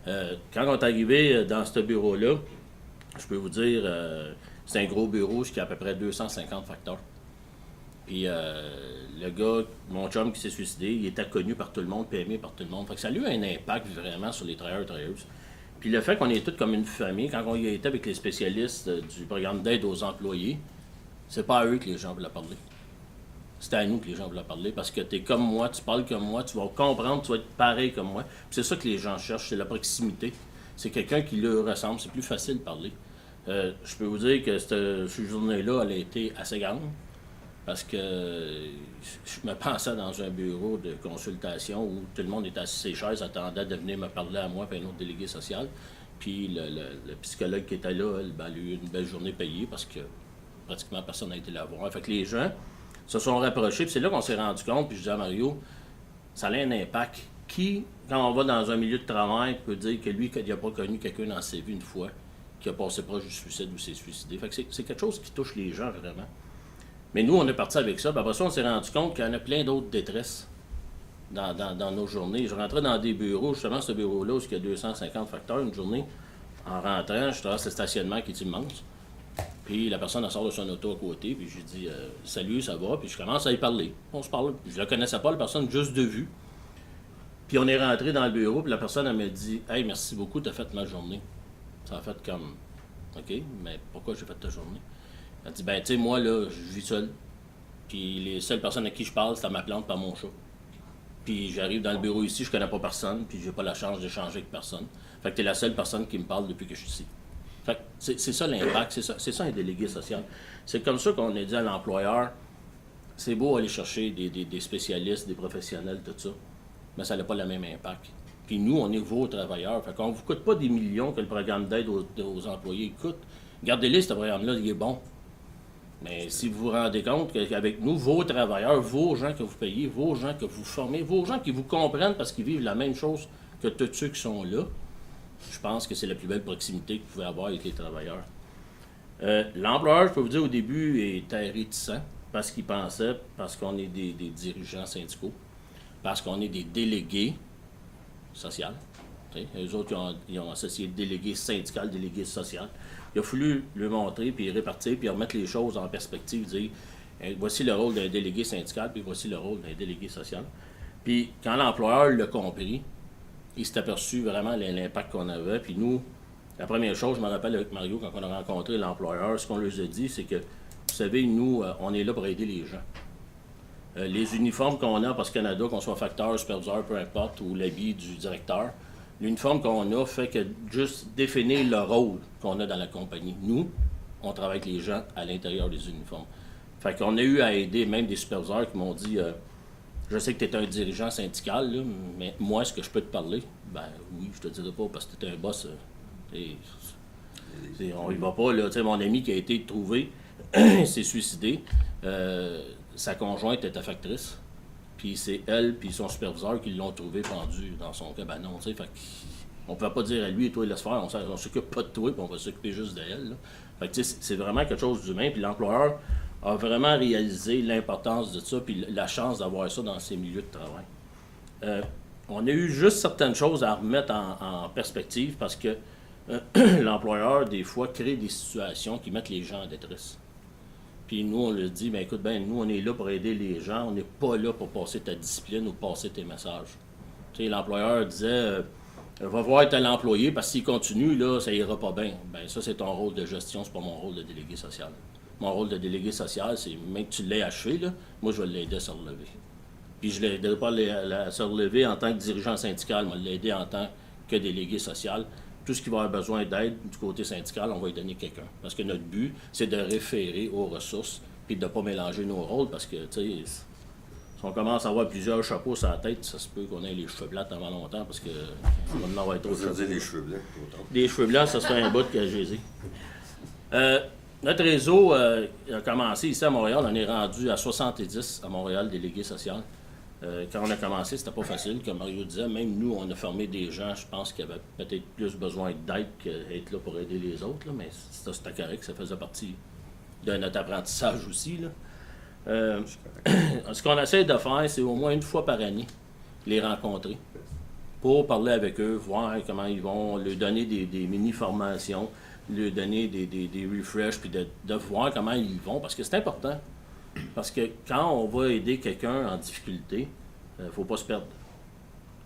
Quand on est arrivé dans ce bureau-là, je peux vous dire, c'est un gros bureau qui a à peu près 250 facteurs. Puis le gars, mon chum qui s'est suicidé, il était connu par tout le monde, puis aimé par tout le monde. Fait que ça a eu un impact vraiment sur les travailleurs et travailleuses. Puis le fait qu'on est tous comme une famille, quand on y a été avec les spécialistes du programme d'aide aux employés, c'est pas à eux que les gens voulaient parler. C'est à nous que les gens voulaient parler, parce que tu es comme moi, tu parles comme moi, tu vas comprendre, tu vas être pareil comme moi. Puis c'est ça que les gens cherchent, c'est la proximité. C'est quelqu'un qui leur ressemble, c'est plus facile de parler. Je peux vous dire que cette journée-là, elle a été assez grande, parce que je me pensais dans un bureau de consultation où tout le monde était assis sur ses chaises, attendait de venir me parler à moi et un autre délégué social. Puis le psychologue qui était là, elle a eu une belle journée payée, parce que pratiquement personne n'a été la voir. Fait que les gens se sont rapprochés, puis c'est là qu'on s'est rendu compte, puis je disais à Mario, ça a un impact. Qui, quand on va dans un milieu de travail, peut dire que lui, qu'il n'a pas connu quelqu'un dans sa vie une fois, qui a passé proche du suicide ou s'est suicidé. Fait que c'est quelque chose qui touche les gens vraiment. Mais nous, on est parti avec ça, puis après ça, on s'est rendu compte qu'il y en a plein d'autres détresses dans nos journées. Je rentrais dans des bureaux, justement ce bureau-là, où il y a 250 facteurs une journée. En rentrant, je traverse le stationnement qui est immense. Puis la personne, elle sort de son auto à côté, puis je lui dis salut, ça va? Puis je commence à y parler. On se parle. Je la connaissais pas, la personne, juste de vue. Puis on est rentré dans le bureau, puis la personne, elle m'a dit hey, merci beaucoup, t'as fait ma journée. Ça a fait comme OK, mais pourquoi j'ai fait ta journée? Elle dit ben, tu sais, moi, là, je vis seul. Puis les seules personnes à qui je parle, c'est à ma plante, par mon chat. Puis j'arrive dans le bureau ici, je connais pas personne, puis j'ai pas la chance d'échanger avec personne. Fait que t'es la seule personne qui me parle depuis que je suis ici. Fait que c'est ça l'impact, c'est ça un délégué social. C'est comme ça qu'on a dit à l'employeur, c'est beau aller chercher des spécialistes, des professionnels, tout ça, mais ça n'a pas le même impact. Puis nous, on est vos travailleurs. Fait qu'on ne vous coûte pas des millions que le programme d'aide aux employés coûte. Gardez-les, ce programme-là, il est bon. Mais si vous vous rendez compte qu'avec nous, vos travailleurs, vos gens que vous payez, vos gens que vous formez, vos gens qui vous comprennent parce qu'ils vivent la même chose que tous ceux qui sont là, je pense que c'est la plus belle proximité que vous pouvez avoir avec les travailleurs. L'employeur, je peux vous dire, au début, était réticent parce qu'il pensait, parce qu'on est des dirigeants syndicaux, parce qu'on est des délégués sociaux. Eux autres, ils ont associé délégué syndical, délégué social. Il a fallu le montrer, puis répartir, puis remettre les choses en perspective, dire voici le rôle d'un délégué syndical, puis voici le rôle d'un délégué social. Puis quand l'employeur l'a compris, il s'est aperçu vraiment l'impact qu'on avait. Puis nous, la première chose, je me rappelle avec Mario, quand on a rencontré l'employeur, ce qu'on leur a dit, c'est que, vous savez, nous, on est là pour aider les gens. Les uniformes qu'on a, parce Canada, qu'on soit facteur, superviseur, peu importe, ou l'habit du directeur, l'uniforme qu'on a fait que juste définir le rôle qu'on a dans la compagnie. Nous, on travaille avec les gens à l'intérieur des uniformes. Fait qu'on a eu à aider même des superviseurs qui m'ont dit je sais que tu es un dirigeant syndical, là, mais moi, est-ce que je peux te parler? Ben oui, je te dirai pas parce que tu es un boss. On y va pas, là. T'sais, mon ami qui a été trouvé s'est suicidé. Sa conjointe était factrice. Puis c'est elle puis son superviseur qui l'ont trouvé pendu dans son cabanon. Fait on ne peut pas dire à lui, toi, laisse faire, on s'occupe pas de toi, puis on va s'occuper juste d'elle. Fait que c'est vraiment quelque chose d'humain. Puis l'employeur a vraiment réalisé l'importance de ça, puis la chance d'avoir ça dans ses milieux de travail. On a eu juste certaines choses à remettre en perspective parce que l'employeur, des fois, crée des situations qui mettent les gens en détresse. Puis nous, on leur dit, écoute, nous, on est là pour aider les gens, on n'est pas là pour passer ta discipline ou passer tes messages. Tu sais, l'employeur disait, va voir tel employé, parce que s'il continue, là, ça ira pas bien. Ça, c'est ton rôle de gestion, c'est pas mon rôle de délégué social. Mon rôle de délégué social, c'est, même que tu l'aies achevé, là, moi, je vais l'aider à se relever. Puis je ne l'aiderai pas à se relever en tant que dirigeant syndical, je vais l'aider en tant que délégué social. Tout ce qui va avoir besoin d'aide du côté syndical, on va y donner quelqu'un. Parce que notre but, c'est de référer aux ressources puis de ne pas mélanger nos rôles parce que, tu sais, si on commence à avoir plusieurs chapeaux sur la tête, ça se peut qu'on ait les cheveux blancs avant longtemps parce que on va en avoir trop de chapeaux. Les cheveux blancs. Les cheveux blancs, ça serait un bout que j'ai dit. Notre réseau a commencé ici à Montréal. On est rendu à 70 à Montréal, délégués sociaux. Quand on a commencé, c'était pas facile. Comme Mario disait, même nous, on a formé des gens, je pense, qui avaient peut-être plus besoin d'aide qu'être là pour aider les autres. Là, mais ça, c'était correct. Ça faisait partie de notre apprentissage aussi. Là. Ce qu'on essaie de faire, c'est au moins une fois par année, les rencontrer pour parler avec eux, voir comment ils vont, leur donner des mini-formations, leur donner des refreshs, puis de voir comment ils vont, parce que c'est important. Parce que quand on va aider quelqu'un en difficulté, il ne faut pas se perdre.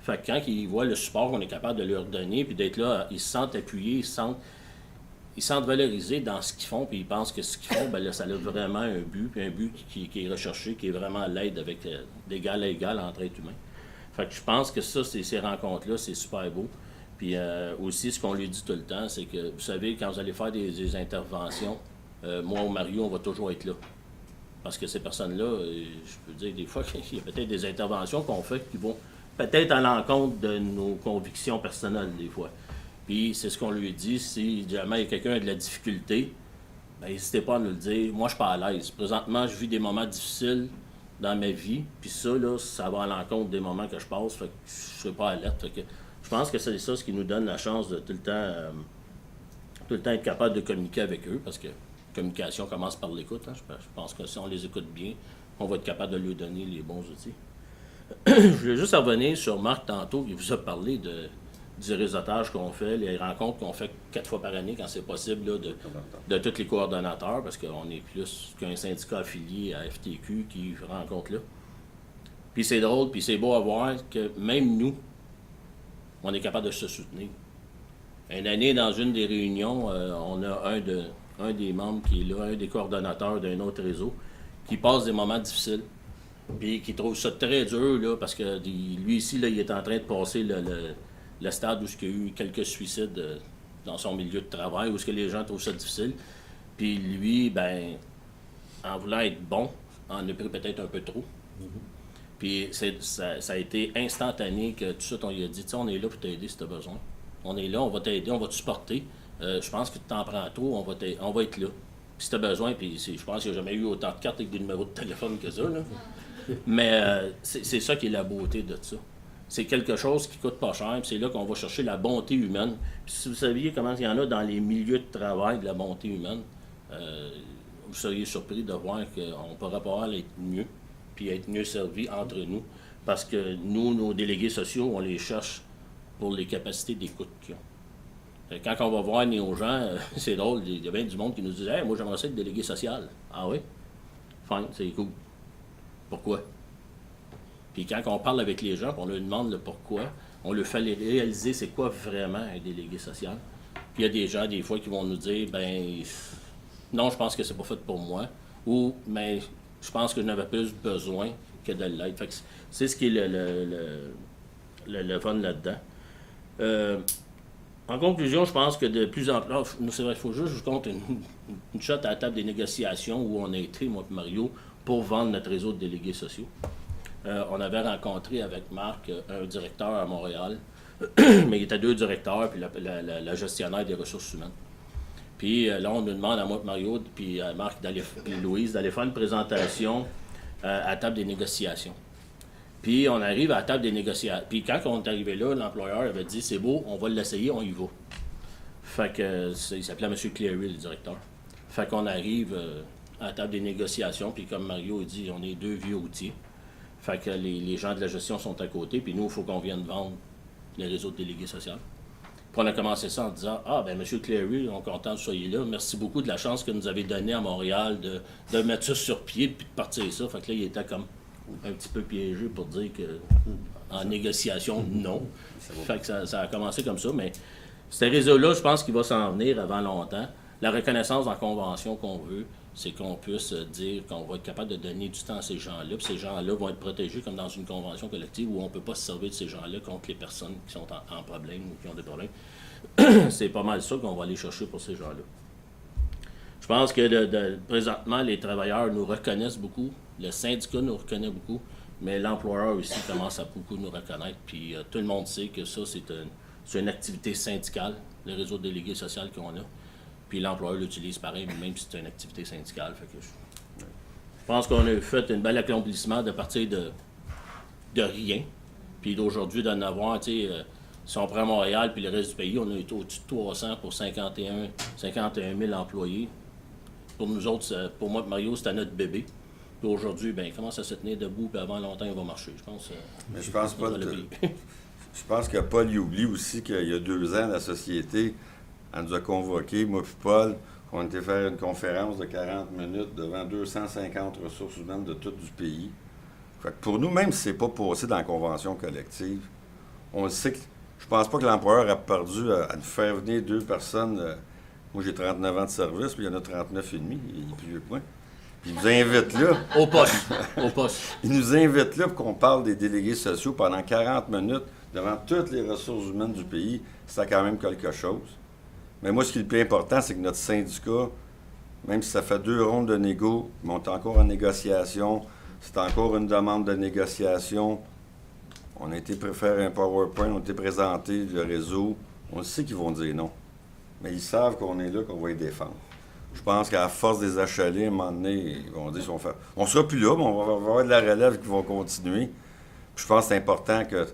Fait que quand ils voient le support qu'on est capable de leur donner, puis d'être là, ils se sentent appuyés, ils se sentent valorisés dans ce qu'ils font, puis ils pensent que ce qu'ils font, là, ça a vraiment un but, puis un but qui est recherché, qui est vraiment l'aide avec d'égal à égal entre êtres humains. Fait que je pense que ça, ces rencontres-là, c'est super beau. Puis aussi, ce qu'on lui dit tout le temps, c'est que, vous savez, quand vous allez faire des interventions, moi ou Mario, on va toujours être là. Parce que ces personnes-là, je peux dire, des fois, il y a peut-être des interventions qu'on fait qui vont peut-être à l'encontre de nos convictions personnelles, des fois. Puis, c'est ce qu'on lui dit, si jamais il y a quelqu'un qui a de la difficulté, n'hésitez pas à nous le dire. Moi, je suis pas à l'aise. Présentement, je vis des moments difficiles dans ma vie, puis ça, là, ça va à l'encontre des moments que je passe, fait que je ne serai pas alerte. Fait que je pense que c'est ça ce qui nous donne la chance de tout le temps être capable de communiquer avec eux, parce que la communication commence par l'écoute. Hein. Je pense que si on les écoute bien, on va être capable de leur donner les bons outils. Je voulais juste revenir sur Marc tantôt, qui vous a parlé du réseautage qu'on fait, les rencontres qu'on fait 4 fois par année quand c'est possible là, de tous les coordonnateurs, parce qu'on est plus qu'un syndicat affilié à FTQ qui rencontre là. Puis c'est drôle, puis c'est beau à voir que même nous, on est capable de se soutenir. Une année, dans une des réunions, on a un des membres qui est là, un des coordonnateurs d'un autre réseau, qui passe des moments difficiles, puis qui trouve ça très dur, là, parce que lui ici, là, il est en train de passer le stade où il y a eu quelques suicides dans son milieu de travail, où ce que les gens trouvent ça difficile. Puis lui, ben, en voulant être bon, en a pris peut-être un peu trop. Puis ça a été instantané que tout de suite, on lui a dit, on est là pour t'aider si tu as besoin. On est là, on va t'aider, on va te supporter. Je pense que tu t'en prends trop, on va être là. Puis si tu as besoin, puis je pense qu'il n'y a jamais eu autant de cartes avec des numéros de téléphone que ça, là. Mais c'est ça qui est la beauté de ça. C'est quelque chose qui coûte pas cher, puis c'est là qu'on va chercher la bonté humaine. Puis si vous saviez comment il y en a dans les milieux de travail de la bonté humaine, vous seriez surpris de voir qu'on pourrait pas être mieux, puis être mieux servi entre nous. Parce que nous, nos délégués sociaux, on les cherche pour les capacités d'écoute qu'ils ont. Quand on va voir nos gens, c'est drôle, il y a bien du monde qui nous dit « Hey, moi j'aimerais ça être délégué social. » Ah oui? Fine, c'est cool. Pourquoi? Puis quand on parle avec les gens, on leur demande le pourquoi, on leur fait réaliser c'est quoi vraiment un délégué social. Puis il y a des gens, des fois, qui vont nous dire « Ben, non, je pense que c'est pas fait pour moi. » Ou « Mais je pense que je n'avais plus besoin que de l'aide. » Fait que c'est ce qui est le fun là-dedans. En conclusion, je pense que de plus en plus, c'est vrai, il faut juste que je compte une shot à la table des négociations où on a été, moi et Mario, pour vendre notre réseau de délégués sociaux. On avait rencontré avec Marc un directeur à Montréal, mais il était 2 directeurs, puis la gestionnaire des ressources humaines. Puis là, on nous demande à moi et Mario, puis à Marc puis Louise, d'aller faire une présentation à la table des négociations. Puis on arrive à la table des négociations. Puis quand on est arrivé là, l'employeur avait dit « C'est beau, on va l'essayer, on y va. » Fait que, il s'appelait M. Cleary, le directeur. Fait qu'on arrive à la table des négociations, puis comme Mario dit, on est 2 vieux routiers. Fait que les gens de la gestion sont à côté, puis nous, il faut qu'on vienne vendre les réseaux de délégués sociaux. Puis on a commencé ça en disant « Ah, ben M. Cleary, on est content que vous soyez là. Merci beaucoup de la chance que vous nous avez donnée à Montréal de mettre ça sur pied, puis de partir ça. » Fait que là, il était comme un petit peu piégé pour dire que en négociation, non. Fait que ça a commencé comme ça, mais ce réseau-là, je pense qu'il va s'en venir avant longtemps. La reconnaissance en convention qu'on veut, c'est qu'on puisse dire qu'on va être capable de donner du temps à ces gens-là, puis ces gens-là vont être protégés comme dans une convention collective où on ne peut pas se servir de ces gens-là contre les personnes qui sont en problème ou qui ont des problèmes. C'est pas mal ça qu'on va aller chercher pour ces gens-là. Je pense que présentement, les travailleurs nous reconnaissent beaucoup, le syndicat nous reconnaît beaucoup, mais l'employeur aussi commence à beaucoup nous reconnaître. Puis tout le monde sait que ça, c'est une activité syndicale, le réseau de délégués social qu'on a. Puis l'employeur l'utilise pareil, même si c'est une activité syndicale. Fait que je pense qu'on a fait un bel accomplissement de partir de rien, puis d'aujourd'hui d'en avoir, tu sais, si on prend Montréal puis le reste du pays, on a été au-dessus de 300 pour 51 000 employés. Pour nous autres, pour moi et Mario, c'était notre bébé. Puis aujourd'hui, ben, il commence à se tenir debout, puis avant longtemps, il va marcher. Je pense. Mais je pense pas. Je pense que Paul y oublie aussi qu'il y a 2 ans, la société, elle nous a convoqués, moi et Paul, on était faire une conférence de 40 minutes devant 250 ressources humaines de tout du pays. Fait que pour nous, même si c'est pas passé dans la convention collective, on sait que je pense pas que l'employeur a perdu à nous faire venir 2 personnes. Moi, j'ai 39 ans de service, puis il y en a 39 et demi, il est plus vieux que moi. Puis il nous invite là. Au poste. Il nous invite là pour qu'on parle des délégués sociaux pendant 40 minutes devant toutes les ressources humaines du pays. C'est quand même quelque chose. Mais moi, ce qui est le plus important, c'est que notre syndicat, même si ça fait 2 rondes de négo, mais on est encore en négociation, c'est encore une demande de négociation. On a été faire un PowerPoint, on a été présenté le réseau. On sait qu'ils vont dire non. Mais ils savent qu'on est là, qu'on va les défendre. Je pense qu'à force des achalés, à un moment donné, ils vont dire on sera plus là, mais on va avoir de la relève qui va continuer. Puis je pense que c'est important que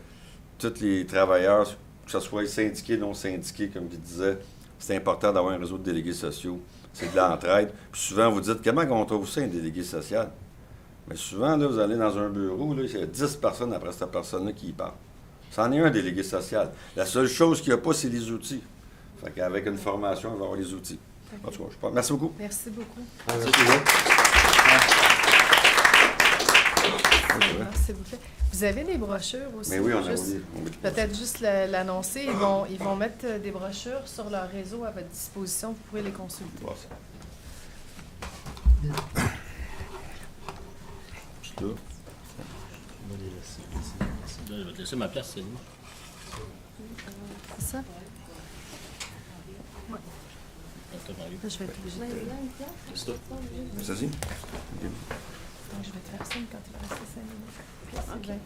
tous les travailleurs, que ce soit syndiqués, non syndiqués, comme il disait, c'est important d'avoir un réseau de délégués sociaux. C'est de l'entraide. Puis souvent, vous dites, comment on trouve ça, un délégué social? Mais souvent, là, vous allez dans un bureau, là, il y a 10 personnes après cette personne-là qui y parle. C'en est un délégué social. La seule chose qu'il n'y a pas, c'est les outils. Fait qu'avec une formation, il va avoir les outils. En tout cas, je pense. Merci beaucoup. Merci beaucoup. Merci. Merci beaucoup. Vous avez des brochures aussi? Mais oui, on a Juste- oublié. Peut-être juste l'annoncer. Ils vont mettre des brochures sur leur réseau à votre disposition. Vous pourrez les consulter. Bon, ça. C'est là. Là, je vais te laisser ma place, c'est nous. C'est ça? Attends, Mario. Là, je vais être obligée de... C'est ça. Ça, si? Donc, je vais te faire signe quand il va rester 5 minutes. C'est bien.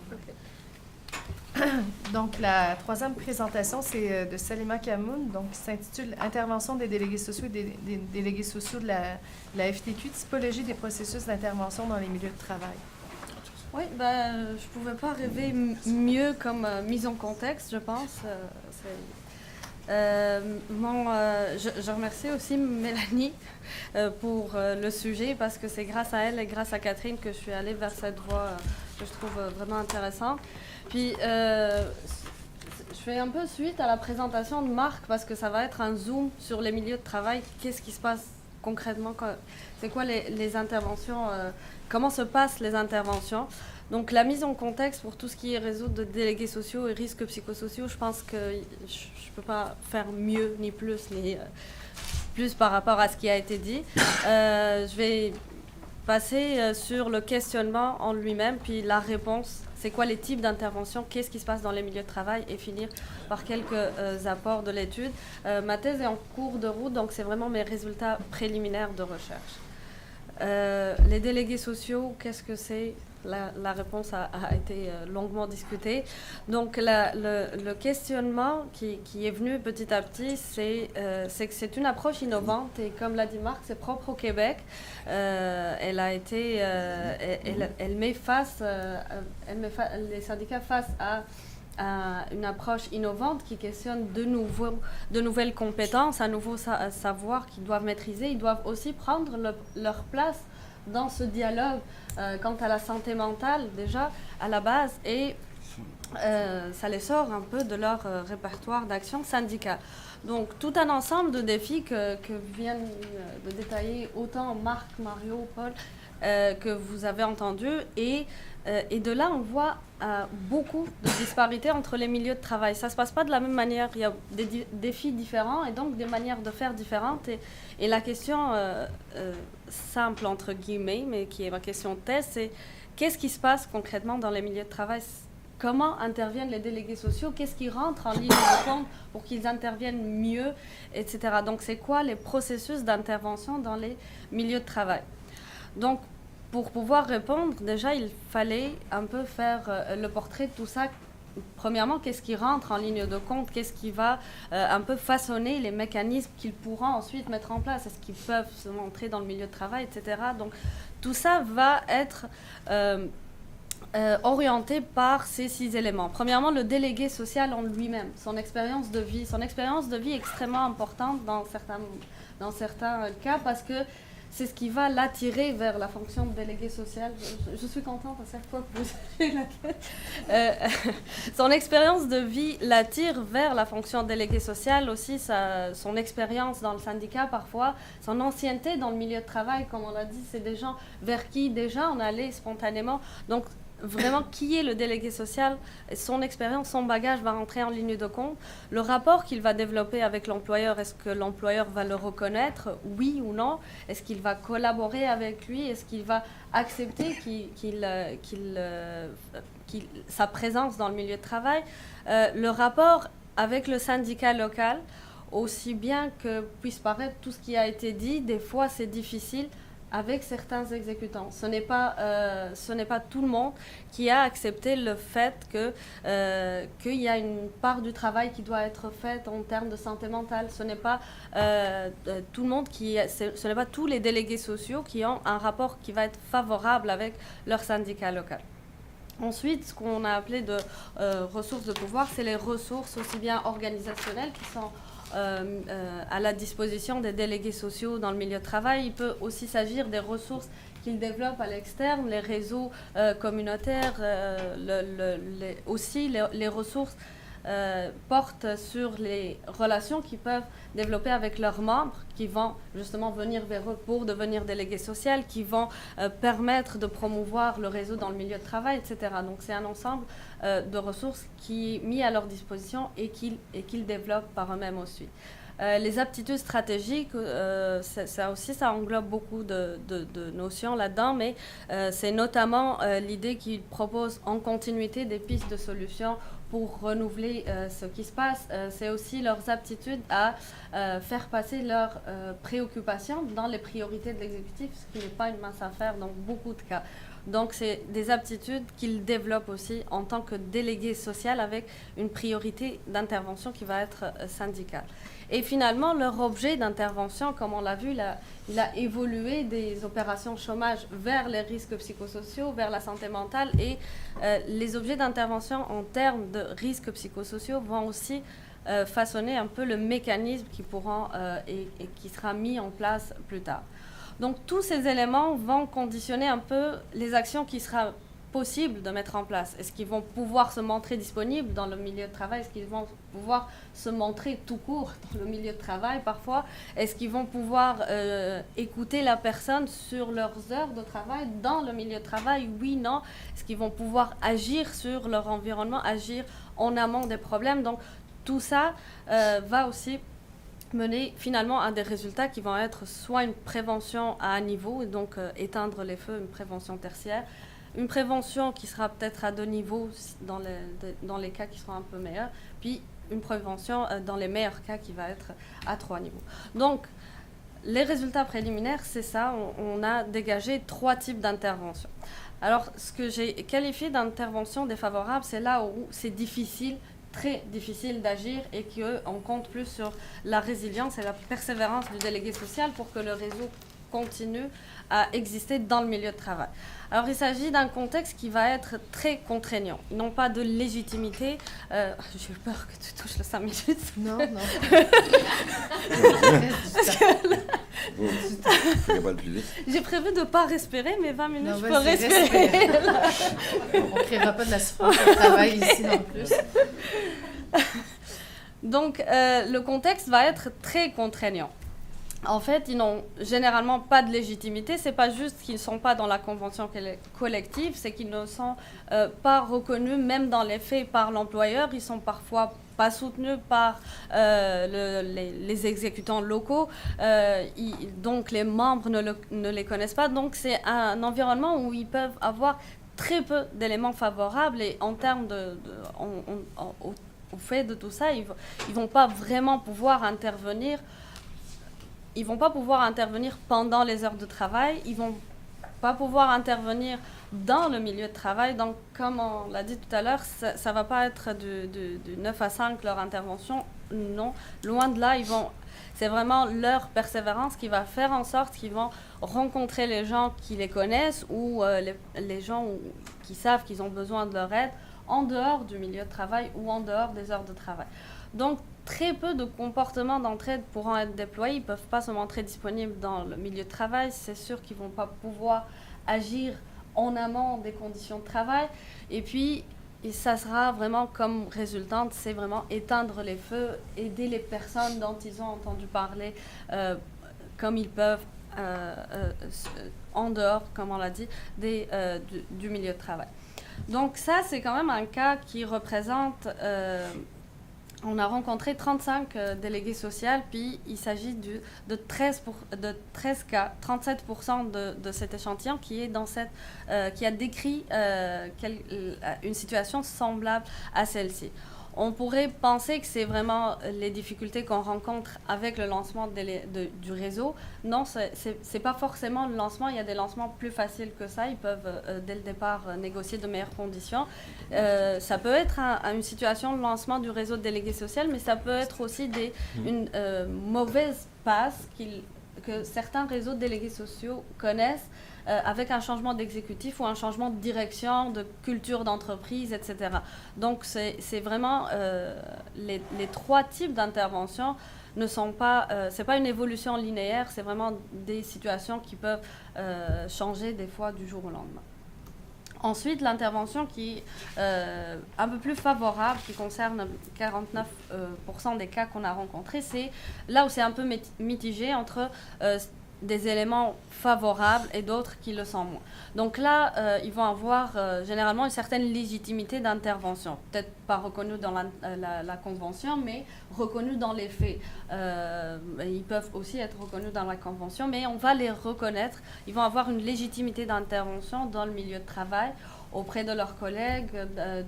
Donc, la troisième présentation, c'est de Salima Kamoun, donc, qui s'intitule « Intervention des délégués sociaux et des délégués sociaux de la FTQ, typologie des processus d'intervention dans les milieux de travail ». Oui, ben, je pouvais pas rêver mieux comme mise en contexte, je pense. Je remercie aussi Mélanie pour le sujet parce que c'est grâce à elle et grâce à Catherine que je suis allée vers cette voie que je trouve vraiment intéressante. Puis, je fais un peu suite à la présentation de Marc parce que ça va être un zoom sur les milieux de travail. Qu'est-ce qui se passe concrètement? C'est quoi les interventions? Comment se passent les interventions? Donc, la mise en contexte pour tout ce qui est réseau de délégués sociaux et risques psychosociaux, je pense que je ne peux pas faire mieux, ni plus, ni plus par rapport à ce qui a été dit. Je vais passer sur le questionnement en lui-même, puis la réponse. C'est quoi les types d'interventions? Qu'est-ce qui se passe dans les milieux de travail? Et finir par quelques apports de l'étude. Ma thèse est en cours de route, donc c'est vraiment mes résultats préliminaires de recherche. Les délégués sociaux, qu'est-ce que c'est? La réponse a été longuement discutée. Donc, le questionnement qui est venu petit à petit, c'est que c'est une approche innovante et comme l'a dit Marc, c'est propre au Québec. Elle met les syndicats face à une approche innovante qui questionne de nouvelles compétences, un nouveau savoir qu'ils doivent maîtriser. Ils doivent aussi prendre leur place dans ce dialogue quant à la santé mentale, déjà, à la base, et ça les sort un peu de leur répertoire d'action syndicale. Donc, tout un ensemble de défis que viennent de détailler autant Marc, Mario, Paul, que vous avez entendu, et de là, on voit beaucoup de disparités entre les milieux de travail. Ça ne se passe pas de la même manière. Il y a des défis différents et donc des manières de faire différentes. Et la question simple, entre guillemets, mais qui est ma question de thèse, c'est qu'est-ce qui se passe concrètement dans les milieux de travail? Comment interviennent les délégués sociaux? Qu'est-ce qui rentre en ligne de compte pour qu'ils interviennent mieux, etc. Donc, c'est quoi les processus d'intervention dans les milieux de travail? Donc, pour pouvoir répondre, déjà, il fallait un peu faire le portrait de tout ça. Premièrement, qu'est-ce qui rentre en ligne de compte? Qu'est-ce qui va un peu façonner les mécanismes qu'ils pourront ensuite mettre en place? Est-ce qu'ils peuvent se montrer dans le milieu de travail, etc. Donc, tout ça va être orienté par ces 6 éléments. Premièrement, le délégué social en lui-même, son expérience de vie. Son expérience de vie est extrêmement importante dans certains cas parce que c'est ce qui va l'attirer vers la fonction de délégué social. Je suis contente à chaque fois que vous avez la tête. Son expérience de vie l'attire vers la fonction de délégué social, aussi son expérience dans le syndicat parfois, son ancienneté dans le milieu de travail, comme on l'a dit, c'est des gens vers qui déjà on allait spontanément. Donc, vraiment, qui est le délégué social? Son expérience, son bagage va rentrer en ligne de compte. Le rapport qu'il va développer avec l'employeur, est-ce que l'employeur va le reconnaître, oui ou non? Est-ce qu'il va collaborer avec lui? Est-ce qu'il va accepter sa présence dans le milieu de travail? Le rapport avec le syndicat local, aussi bien que puisse paraître tout ce qui a été dit, des fois c'est difficile avec certains exécutants. Ce n'est pas tout le monde qui a accepté le fait qu'il y a une part du travail qui doit être faite en termes de santé mentale. Ce n'est pas tout le monde ce n'est pas tous les délégués sociaux qui ont un rapport qui va être favorable avec leur syndicat local. Ensuite, ce qu'on a appelé de ressources de pouvoir, c'est les ressources aussi bien organisationnelles qui sont à la disposition des délégués sociaux dans le milieu de travail. Il peut aussi s'agir des ressources qu'ils développent à l'externe, les réseaux communautaires, aussi les ressources portent sur les relations qu'ils peuvent développer avec leurs membres, qui vont justement venir vers eux pour devenir délégués sociaux, qui vont permettre de promouvoir le réseau dans le milieu de travail, etc. Donc c'est un ensemble de ressources qui est mis à leur disposition et qu'ils développent par eux-mêmes aussi. Les aptitudes stratégiques, ça englobe beaucoup de notions là-dedans, mais c'est notamment l'idée qu'ils proposent en continuité des pistes de solutions pour renouveler ce qui se passe. C'est aussi leurs aptitudes à faire passer leurs préoccupations dans les priorités de l'exécutif, ce qui n'est pas une mince affaire dans beaucoup de cas. Donc, c'est des aptitudes qu'ils développent aussi en tant que délégué social avec une priorité d'intervention qui va être syndicale. Et finalement, leur objet d'intervention, comme on l'a vu, il a évolué des opérations chômage vers les risques psychosociaux, vers la santé mentale. Et les objets d'intervention en termes de risques psychosociaux vont aussi façonner un peu le mécanisme qui pourra et qui sera mis en place plus tard. Donc, tous ces éléments vont conditionner un peu les actions qui sera possible de mettre en place. Est-ce qu'ils vont pouvoir se montrer disponibles dans le milieu de travail? Est-ce qu'ils vont pouvoir se montrer tout court dans le milieu de travail parfois? Est-ce qu'ils vont pouvoir écouter la personne sur leurs heures de travail dans le milieu de travail? Oui, non. Est-ce qu'ils vont pouvoir agir sur leur environnement, agir en amont des problèmes? Donc, tout ça va aussi mener finalement à des résultats qui vont être soit une prévention à un niveau, et donc éteindre les feux, une prévention tertiaire, une prévention qui sera peut-être à 2 niveaux dans les cas qui seront un peu meilleurs, puis une prévention dans les meilleurs cas qui va être à 3 niveaux. Donc, les résultats préliminaires, c'est ça, on a dégagé 3 types d'interventions. Alors, ce que j'ai qualifié d'intervention défavorable, c'est là où c'est difficile, très difficile d'agir et qu'on compte plus sur la résilience et la persévérance du délégué social pour que le réseau continue à exister dans le milieu de travail. Alors, il s'agit d'un contexte qui va être très contraignant, non pas de légitimité. J'ai peur que tu touches le 5 minutes. Non, non. J'ai prévu de ne pas respirer, mais 20 minutes, non, je peux respirer. On ne créera pas de la souffrance au travail ici non plus. Donc, le contexte va être très contraignant. En fait, ils n'ont généralement pas de légitimité. Ce n'est pas juste qu'ils ne sont pas dans la convention collective, c'est qu'ils ne sont pas reconnus, même dans les faits, par l'employeur. Ils sont parfois pas soutenus par les exécutants locaux. Donc, les membres ne les connaissent pas. Donc, c'est un environnement où ils peuvent avoir très peu d'éléments favorables. Et en termes au fait de tout ça, ils ne vont pas vraiment pouvoir intervenir. Ils ne vont pas pouvoir intervenir pendant les heures de travail. Ils ne vont pas pouvoir intervenir dans le milieu de travail. Donc, comme on l'a dit tout à l'heure, ça ne va pas être du 9 à 5 leur intervention. Non, loin de là, c'est vraiment leur persévérance qui va faire en sorte qu'ils vont rencontrer les gens qui les connaissent ou les gens qui savent qu'ils ont besoin de leur aide en dehors du milieu de travail ou en dehors des heures de travail. Donc, très peu de comportements d'entraide pourront être déployés. Ils ne peuvent pas se montrer disponibles dans le milieu de travail. C'est sûr qu'ils ne vont pas pouvoir agir en amont des conditions de travail. Et puis, ça sera vraiment comme résultante, c'est vraiment éteindre les feux, aider les personnes dont ils ont entendu parler comme ils peuvent en dehors, comme on l'a dit, du milieu de travail. Donc ça, c'est quand même un cas qui représente... on a rencontré 35 délégués sociaux, puis il s'agit de 13 cas, 37% de cet échantillon qui a décrit une situation semblable à celle-ci. On pourrait penser que c'est vraiment les difficultés qu'on rencontre avec le lancement du réseau. Non, c'est pas forcément le lancement. Il y a des lancements plus faciles que ça. Ils peuvent, dès le départ, négocier de meilleures conditions. Ça peut être une situation de lancement du réseau de délégués sociaux, mais ça peut être aussi une mauvaise passe que certains réseaux de délégués sociaux connaissent avec un changement d'exécutif ou un changement de direction, de culture d'entreprise, etc. Donc, c'est vraiment les 3 types d'interventions ne sont pas, c'est pas une évolution linéaire, c'est vraiment des situations qui peuvent changer des fois du jour au lendemain. Ensuite, l'intervention qui est un peu plus favorable, qui concerne 49% des cas qu'on a rencontrés, c'est là où c'est un peu mitigé entre des éléments favorables et d'autres qui le sont moins. Donc là, ils vont avoir généralement une certaine légitimité d'intervention. Peut-être pas reconnue dans la convention, mais reconnue dans les faits. Ils peuvent aussi être reconnus dans la convention, mais on va les reconnaître. Ils vont avoir une légitimité d'intervention dans le milieu de travail auprès de leurs collègues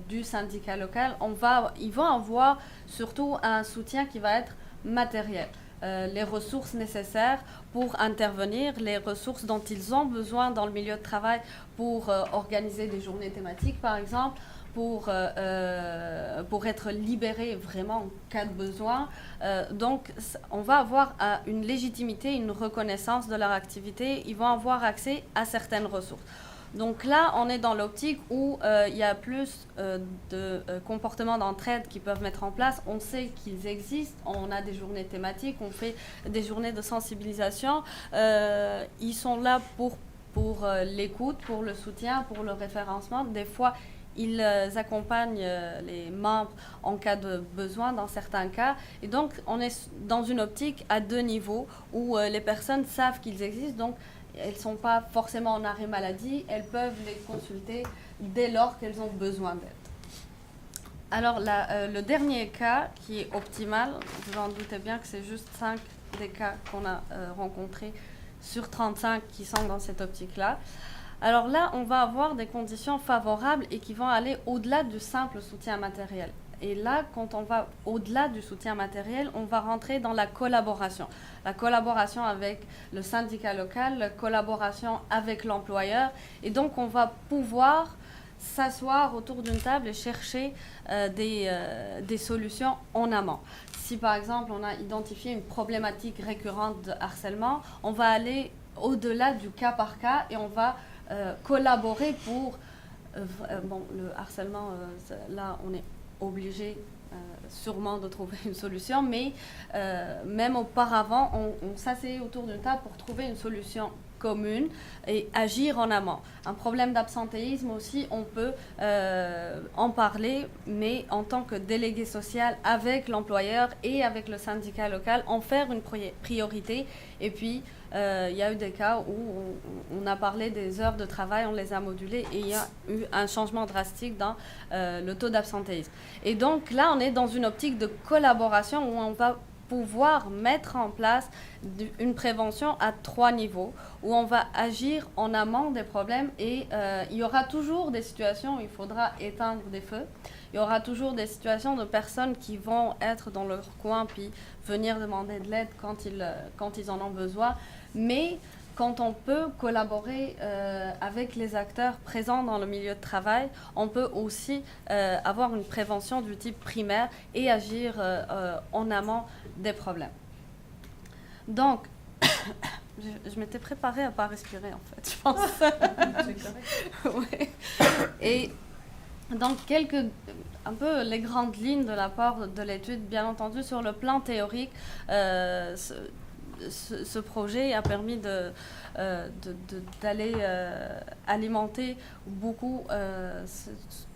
du syndicat local. Ils vont avoir surtout un soutien qui va être matériel. Les ressources nécessaires pour intervenir, les ressources dont ils ont besoin dans le milieu de travail pour organiser des journées thématiques, par exemple, pour être libérés vraiment en cas de besoin. Donc, on va avoir une légitimité, une reconnaissance de leur activité. Ils vont avoir accès à certaines ressources. Donc là, on est dans l'optique où il y a plus de comportements d'entraide qui peuvent mettre en place. On sait qu'ils existent, on a des journées thématiques, on fait des journées de sensibilisation. Ils sont là pour l'écoute, pour le soutien, pour le référencement. Des fois, ils accompagnent les membres en cas de besoin dans certains cas. Et donc, on est dans une optique à 2 niveaux où les personnes savent qu'ils existent. Donc, elles ne sont pas forcément en arrêt maladie, elles peuvent les consulter dès lors qu'elles ont besoin d'aide. Alors, le dernier cas qui est optimal, vous en doutez bien que c'est juste 5 des cas qu'on a rencontrés sur 35 qui sont dans cette optique-là. Alors là, on va avoir des conditions favorables et qui vont aller au-delà du simple soutien matériel. Et là, quand on va au-delà du soutien matériel, on va rentrer dans la collaboration. La collaboration avec le syndicat local, la collaboration avec l'employeur. Et donc, on va pouvoir s'asseoir autour d'une table et chercher des solutions en amont. Si, par exemple, on a identifié une problématique récurrente de harcèlement, on va aller au-delà du cas par cas et on va collaborer pour... le harcèlement, là, on est obligé sûrement de trouver une solution, mais même auparavant, on s'asseyait autour d'une table pour trouver une solution commune et agir en amont. Un problème d'absentéisme aussi, on peut en parler, mais en tant que délégué social avec l'employeur et avec le syndicat local, en faire une priorité. Et puis, il y a eu des cas où on a parlé des heures de travail, on les a modulées et il y a eu un changement drastique dans le taux d'absentéisme. Et donc là, on est dans une optique de collaboration où on va pouvoir mettre en place une prévention à 3 niveaux, où on va agir en amont des problèmes et il y aura toujours des situations où il faudra éteindre des feux. Il y aura toujours des situations de personnes qui vont être dans leur coin puis venir demander de l'aide quand ils en ont besoin. Mais quand on peut collaborer avec les acteurs présents dans le milieu de travail, on peut aussi avoir une prévention du type primaire et agir en amont des problèmes. Donc, je m'étais préparée à ne pas respirer, en fait, je pense. C'est correct. Ouais. Et donc, un peu les grandes lignes de l'apport de l'étude, bien entendu, sur le plan théorique, ce projet a permis d'aller alimenter beaucoup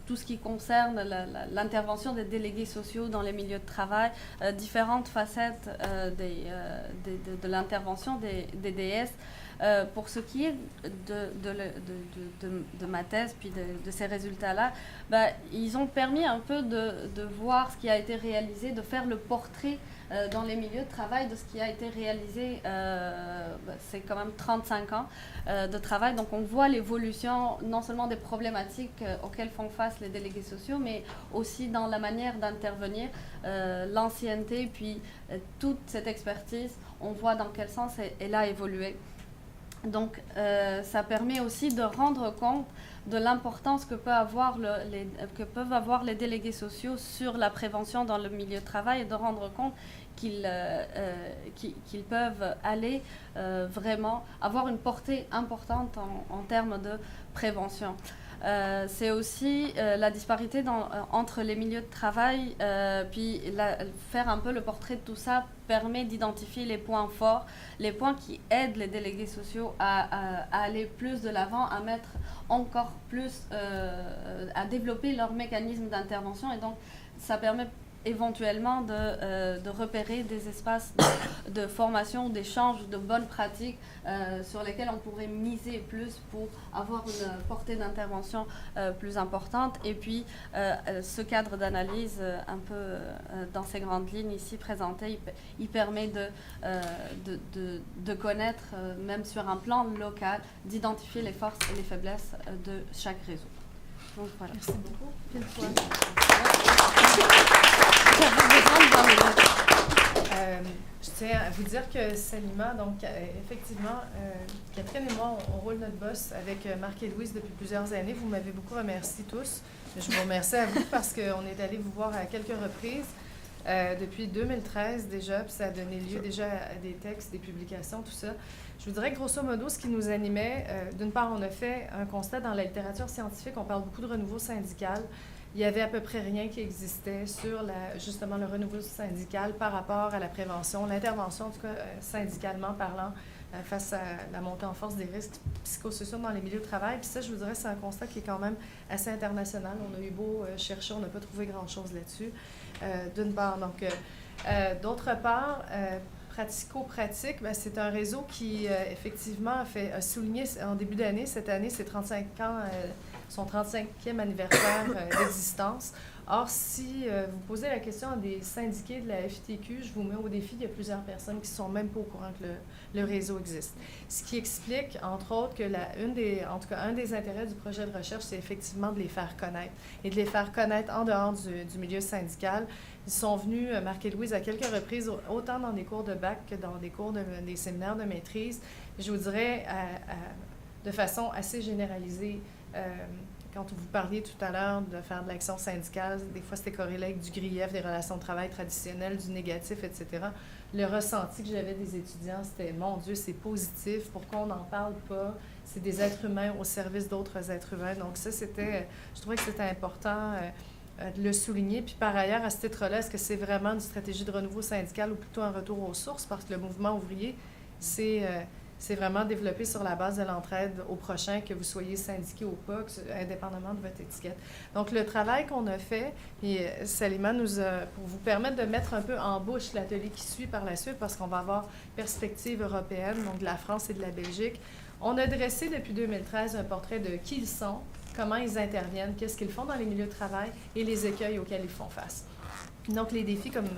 tout ce qui concerne l'intervention des délégués sociaux dans les milieux de travail, différentes facettes de l'intervention des DS. Pour ce qui est de ma thèse, puis de ces résultats-là, ils ont permis un peu de voir ce qui a été réalisé, de faire le portrait dans les milieux de travail de ce qui a été réalisé, c'est quand même 35 ans de travail. Donc on voit l'évolution non seulement des problématiques auxquelles font face les délégués sociaux, mais aussi dans la manière d'intervenir, l'ancienneté, puis toute cette expertise, on voit dans quel sens elle a évolué. Donc, ça permet aussi de rendre compte de l'importance que peuvent avoir les délégués sociaux sur la prévention dans le milieu de travail et de rendre compte qu'ils peuvent aller vraiment avoir une portée importante en termes de prévention. c'est aussi la disparité entre les milieux de travail, puis faire un peu le portrait de tout ça permet d'identifier les points forts, les points qui aident les délégués sociaux à aller plus de l'avant, à mettre encore plus, à développer leur mécanisme d'intervention, et donc ça permet éventuellement de repérer des espaces de formation, d'échange, de bonnes pratiques sur lesquels on pourrait miser plus pour avoir une portée d'intervention plus importante. Et puis, ce cadre d'analyse, un peu dans ces grandes lignes ici présentées, il permet de connaître, même sur un plan local, d'identifier les forces et les faiblesses de chaque réseau. Donc, voilà. Merci beaucoup. Pile poil. Je tiens à vous dire que Salima, donc effectivement, Catherine et moi, on roule notre boss avec Marc et Louise depuis plusieurs années. Vous m'avez beaucoup remercié tous. Je vous remercie à vous parce qu'on est allé vous voir à quelques reprises depuis 2013 déjà, puis ça a donné lieu déjà à des textes, des publications, tout ça. Je vous dirais que grosso modo, ce qui nous animait, d'une part, on a fait un constat dans la littérature scientifique, on parle beaucoup de renouveau syndical. Il y avait à peu près rien qui existait sur justement le renouveau syndical par rapport à la prévention, l'intervention, en tout cas syndicalement parlant, face à la montée en force des risques psychosociaux dans les milieux de travail. Puis ça, je vous dirais, c'est un constat qui est quand même assez international. On a eu beau chercher, on n'a pas trouvé grand-chose là-dessus, d'une part. Donc, d'autre part, pratico-pratique, bien, c'est un réseau qui, effectivement, a souligné en début d'année, cette année, c'est 35 ans, son 35e anniversaire d'existence. Or, si vous posez la question à des syndiqués de la FTQ, je vous mets au défi, il y a plusieurs personnes qui ne sont même pas au courant que le réseau existe. Ce qui explique, entre autres, que un des intérêts du projet de recherche, c'est effectivement de les faire connaître et de les faire connaître en dehors du milieu syndical. Ils sont venus, Marc et Louise, à quelques reprises, autant dans des cours de bac que dans des cours des séminaires de maîtrise. Je vous dirais, de façon assez généralisée, quand vous parliez tout à l'heure de faire de l'action syndicale, des fois c'était corrélé avec du grief, des relations de travail traditionnelles, du négatif, etc. Le ressenti que j'avais des étudiants, c'était « Mon Dieu, c'est positif, pourquoi on n'en parle pas? C'est des êtres humains au service d'autres êtres humains. » Donc ça, je trouvais que c'était important de le souligner. Puis par ailleurs, à ce titre-là, est-ce que c'est vraiment une stratégie de renouveau syndical ou plutôt un retour aux sources? Parce que le mouvement ouvrier, c'est vraiment développé sur la base de l'entraide au prochain, que vous soyez syndiqué ou pas, indépendamment de votre étiquette. Donc, le travail qu'on a fait, et Salima pour vous permettre de mettre un peu en bouche l'atelier qui suit par la suite, parce qu'on va avoir perspective européenne, donc de la France et de la Belgique, on a dressé depuis 2013 un portrait de qui ils sont, comment ils interviennent, qu'est-ce qu'ils font dans les milieux de travail et les écueils auxquels ils font face. Donc, les défis, comme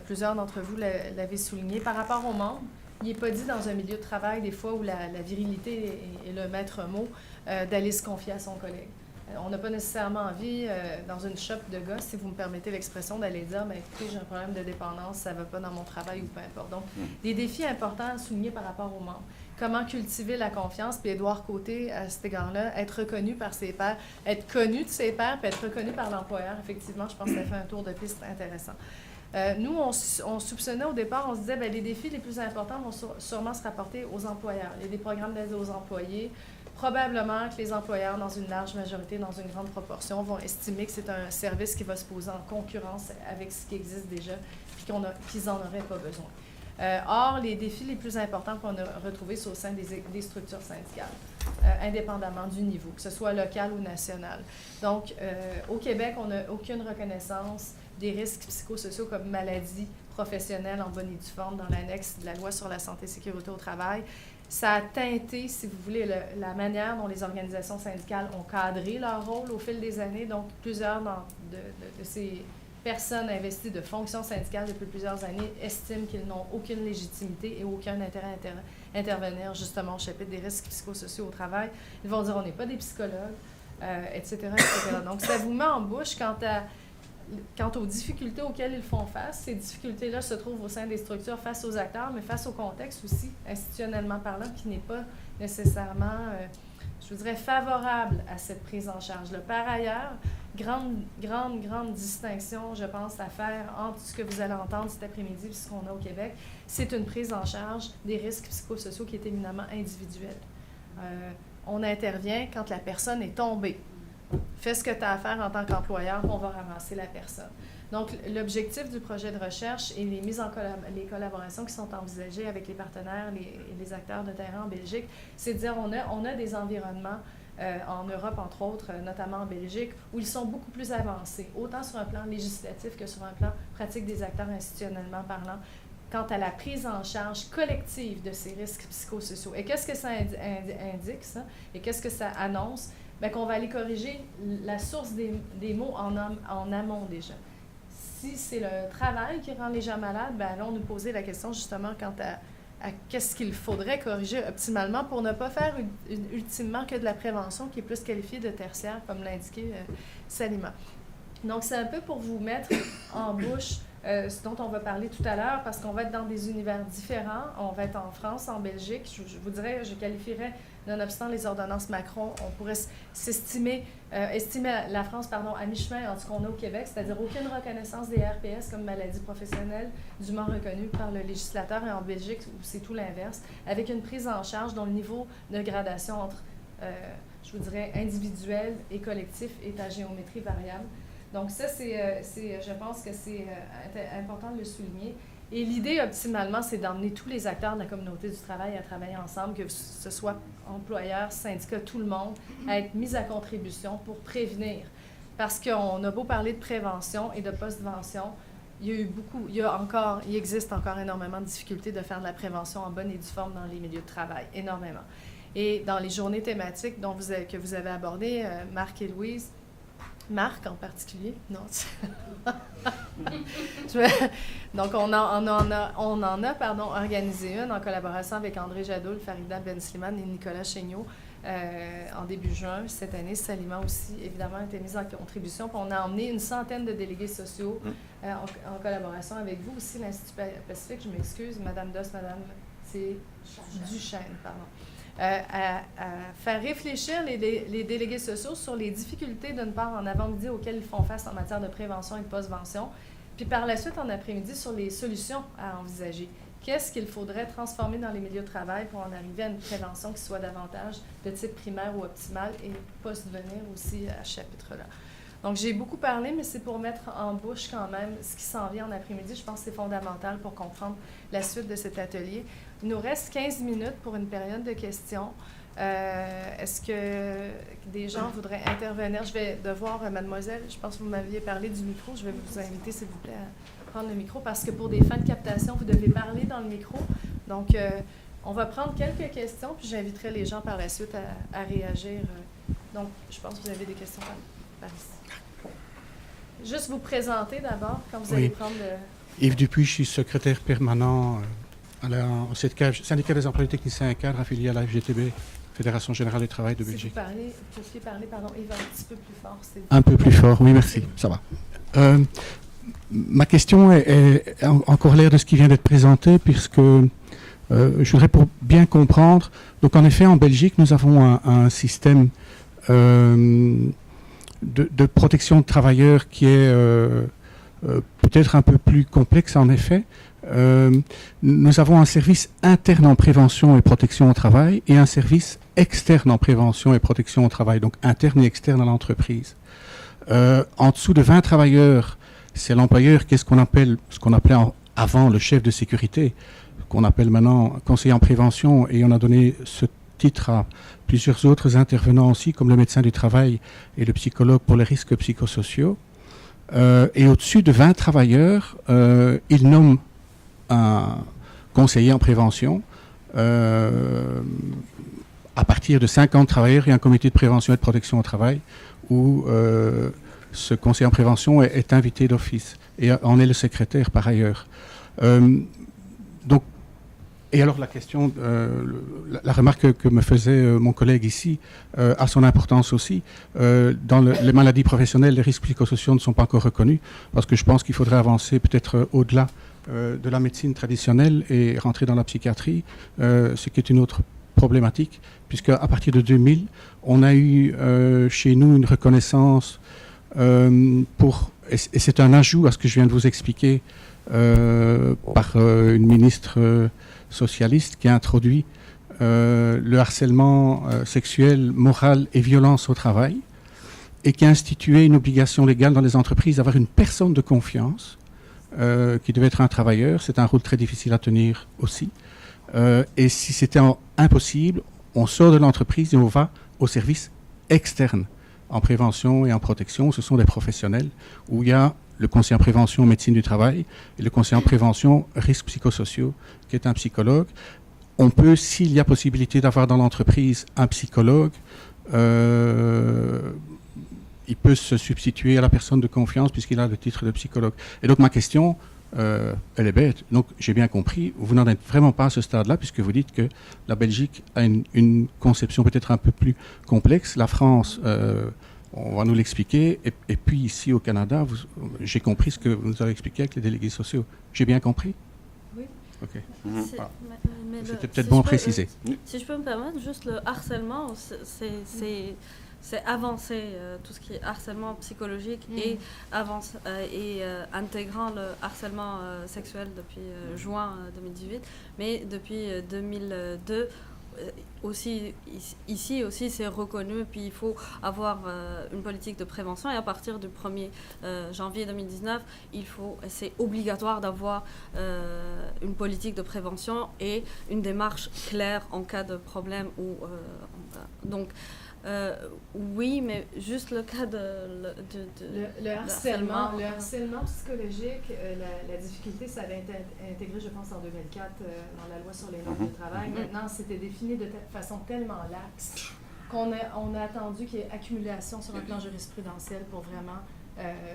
plusieurs d'entre vous l'avez souligné, par rapport aux membres, il n'est pas dit dans un milieu de travail, des fois, où la virilité est le maître mot, d'aller se confier à son collègue. On n'a pas nécessairement envie, dans une shop de gars, si vous me permettez l'expression, d'aller dire « Écoutez, j'ai un problème de dépendance, ça ne va pas dans mon travail » ou peu importe. Donc, des défis importants à souligner par rapport aux membres. Comment cultiver la confiance, puis Édouard Côté, à cet égard-là, être reconnu par ses pairs, être connu de ses pairs, puis être reconnu par l'employeur. Effectivement, je pense que ça fait un tour de piste intéressant. Nous, on soupçonnait au départ, on se disait, les défis les plus importants vont sûrement se rapporter aux employeurs. Il y a des programmes d'aide aux employés. Probablement que les employeurs, dans une large majorité, dans une grande proportion, vont estimer que c'est un service qui va se poser en concurrence avec ce qui existe déjà, puis qu'ils n'en auraient pas besoin. Or, les défis les plus importants qu'on a retrouvés, c'est au sein des structures syndicales, indépendamment du niveau, que ce soit local ou national. Donc, au Québec, on n'a aucune reconnaissance des risques psychosociaux comme maladies professionnelles en bonne et due forme dans l'annexe de la loi sur la santé et sécurité au travail. Ça a teinté, si vous voulez, la manière dont les organisations syndicales ont cadré leur rôle au fil des années. Donc, plusieurs de ces personnes investies de fonctions syndicales depuis plusieurs années estiment qu'ils n'ont aucune légitimité et aucun intérêt à intervenir justement au chapitre des risques psychosociaux au travail. Ils vont dire « on n'est pas des psychologues », etc., etc. Donc, ça vous met en bouche quant aux difficultés auxquelles ils font face. Ces difficultés-là se trouvent au sein des structures face aux acteurs, mais face au contexte aussi, institutionnellement parlant, qui n'est pas nécessairement, je vous dirais, favorable à cette prise en charge-là. Par ailleurs, grande distinction, je pense, à faire entre ce que vous allez entendre cet après-midi et ce qu'on a au Québec. C'est une prise en charge des risques psychosociaux qui est éminemment individuelle. On intervient quand la personne est tombée. Fais ce que tu as à faire en tant qu'employeur, on va ramasser la personne. Donc, l'objectif du projet de recherche et les collaborations qui sont envisagées avec les partenaires et les acteurs de terrain en Belgique, c'est de dire on a des environnements en Europe, entre autres, notamment en Belgique, où ils sont beaucoup plus avancés, autant sur un plan législatif que sur un plan pratique des acteurs institutionnellement parlant, quant à la prise en charge collective de ces risques psychosociaux. Et qu'est-ce que ça indique, ça? Et qu'est-ce que ça annonce? Bien, qu'on va aller corriger la source des maux en amont déjà. Si c'est le travail qui rend les gens malades, bien, allons nous poser la question justement quant à qu'est-ce qu'il faudrait corriger optimalement pour ne pas faire ultimement que de la prévention qui est plus qualifiée de tertiaire, comme l'indiquait Salima. Donc, c'est un peu pour vous mettre en bouche ce dont on va parler tout à l'heure, parce qu'on va être dans des univers différents. On va être en France, en Belgique. Je vous dirais, je qualifierais, nonobstant les ordonnances Macron, on pourrait estimer la France à mi-chemin entre ce qu'on a au Québec, c'est-à-dire aucune reconnaissance des RPS comme maladie professionnelle dûment reconnue par le législateur, et en Belgique, où c'est tout l'inverse, avec une prise en charge dont le niveau de gradation entre, je vous dirais, individuel et collectif est à géométrie variable. Donc ça, je pense que c'est important de le souligner. Et l'idée, optimalement, c'est d'emmener tous les acteurs de la communauté du travail à travailler ensemble, que ce soit employeurs, syndicats, tout le monde, à être mis à contribution pour prévenir. Parce qu'on a beau parler de prévention et de postvention, il existe encore énormément de difficultés de faire de la prévention en bonne et due forme dans les milieux de travail, énormément. Et dans les journées thématiques que vous avez abordées, Marc et Louise, Marc en particulier, non. Donc, on en a organisé une en collaboration avec André Jadot, Farida Ben Slimane et Nicolas Chéniaud en début juin. Cette année, Salima aussi, évidemment, a été mise en contribution. Puis on a emmené une centaine de délégués sociaux en collaboration avec vous aussi, l'Institut Pacifique, je m'excuse, Madame Doss, c'est Duchesne, pardon. À faire réfléchir les délégués sociaux sur les difficultés, d'une part, en avant-midi auxquelles ils font face en matière de prévention et de postvention, puis par la suite, en après-midi, sur les solutions à envisager. Qu'est-ce qu'il faudrait transformer dans les milieux de travail pour en arriver à une prévention qui soit davantage de type primaire ou optimal et post-venir aussi à ce chapitre-là. Donc, j'ai beaucoup parlé, mais c'est pour mettre en bouche quand même ce qui s'en vient en après-midi. Je pense que c'est fondamental pour comprendre la suite de cet atelier. Il nous reste 15 minutes pour une période de questions. Est-ce que des gens voudraient intervenir? Je vais devoir, mademoiselle, je pense que vous m'aviez parlé du micro. Je vais vous inviter, s'il vous plaît, à prendre le micro parce que pour des fins de captation, vous devez parler dans le micro. Donc, on va prendre quelques questions, puis j'inviterai les gens par la suite à réagir. Donc, je pense que vous avez des questions par ici. Juste vous présenter d'abord, quand vous allez prendre le... Yves Dupuis, je suis secrétaire permanent au syndicat des employés techniciens et cadres affilié à la FGTB, Fédération Générale du Travail de Belgique. Vous pouviez parler, Yves, un petit peu plus fort. Un peu plus fort, oui, merci, ça va. Ma question est en corollaire de ce qui vient d'être présenté, puisque je voudrais pour bien comprendre, donc en effet, en Belgique, nous avons un système de protection de travailleurs qui est peut-être un peu plus complexe en effet. Nous avons un service interne en prévention et protection au travail et un service externe en prévention et protection au travail, donc interne et externe à l'entreprise. En dessous de 20 travailleurs, c'est l'employeur qui est ce qu'on appelait avant le chef de sécurité, qu'on appelle maintenant conseiller en prévention, et on a donné ce titre à plusieurs autres intervenants aussi, comme le médecin du travail et le psychologue pour les risques psychosociaux. Et au-dessus de 20 travailleurs, il nomme un conseiller en prévention. À partir de 50 travailleurs, il y a un comité de prévention et de protection au travail où ce conseiller en prévention est invité d'office et en est le secrétaire par ailleurs. Donc, et alors la question, la remarque que me faisait mon collègue ici a son importance aussi. Dans les maladies professionnelles, les risques psychosociaux ne sont pas encore reconnus parce que je pense qu'il faudrait avancer peut-être au-delà de la médecine traditionnelle et rentrer dans la psychiatrie, ce qui est une autre problématique, puisque à partir de 2000, on a eu chez nous une reconnaissance et c'est un ajout à ce que je viens de vous expliquer par une ministre socialiste qui a introduit le harcèlement sexuel, moral et violence au travail, et qui a institué une obligation légale dans les entreprises d'avoir une personne de confiance qui devait être un travailleur. C'est un rôle très difficile à tenir aussi. Et si c'était impossible, on sort de l'entreprise et on va au service externe en prévention et en protection. Ce sont des professionnels où il y a le conseiller en prévention médecine du travail et le conseiller en prévention risques psychosociaux qui est un psychologue. On peut, s'il y a possibilité d'avoir dans l'entreprise un psychologue, il peut se substituer à la personne de confiance puisqu'il a le titre de psychologue. Et donc ma question, elle est bête. Donc j'ai bien compris, vous n'en êtes vraiment pas à ce stade-là puisque vous dites que la Belgique a une conception peut-être un peu plus complexe. La France, on va nous l'expliquer. Et puis ici au Canada, j'ai compris ce que vous nous avez expliqué avec les délégués sociaux. J'ai bien compris? Oui. OK. C'est- mais C'était le- peut-être si bon je à peux- préciser. Si je peux me permettre, juste le harcèlement, c'est avancer tout ce qui est harcèlement psychologique et intégrant le harcèlement sexuel depuis juin 2018, mais depuis 2002 aussi ici aussi c'est reconnu, puis il faut avoir une politique de prévention et à partir du 1er janvier 2019 c'est obligatoire d'avoir une politique de prévention et une démarche claire en cas de problème donc oui, mais juste le cas Le harcèlement psychologique, la difficulté, ça avait été intégré, je pense, en 2004 dans la loi sur les normes de travail. Maintenant, c'était défini de façon tellement laxe qu'on a attendu qu'il y ait accumulation sur un plan jurisprudentiel pour vraiment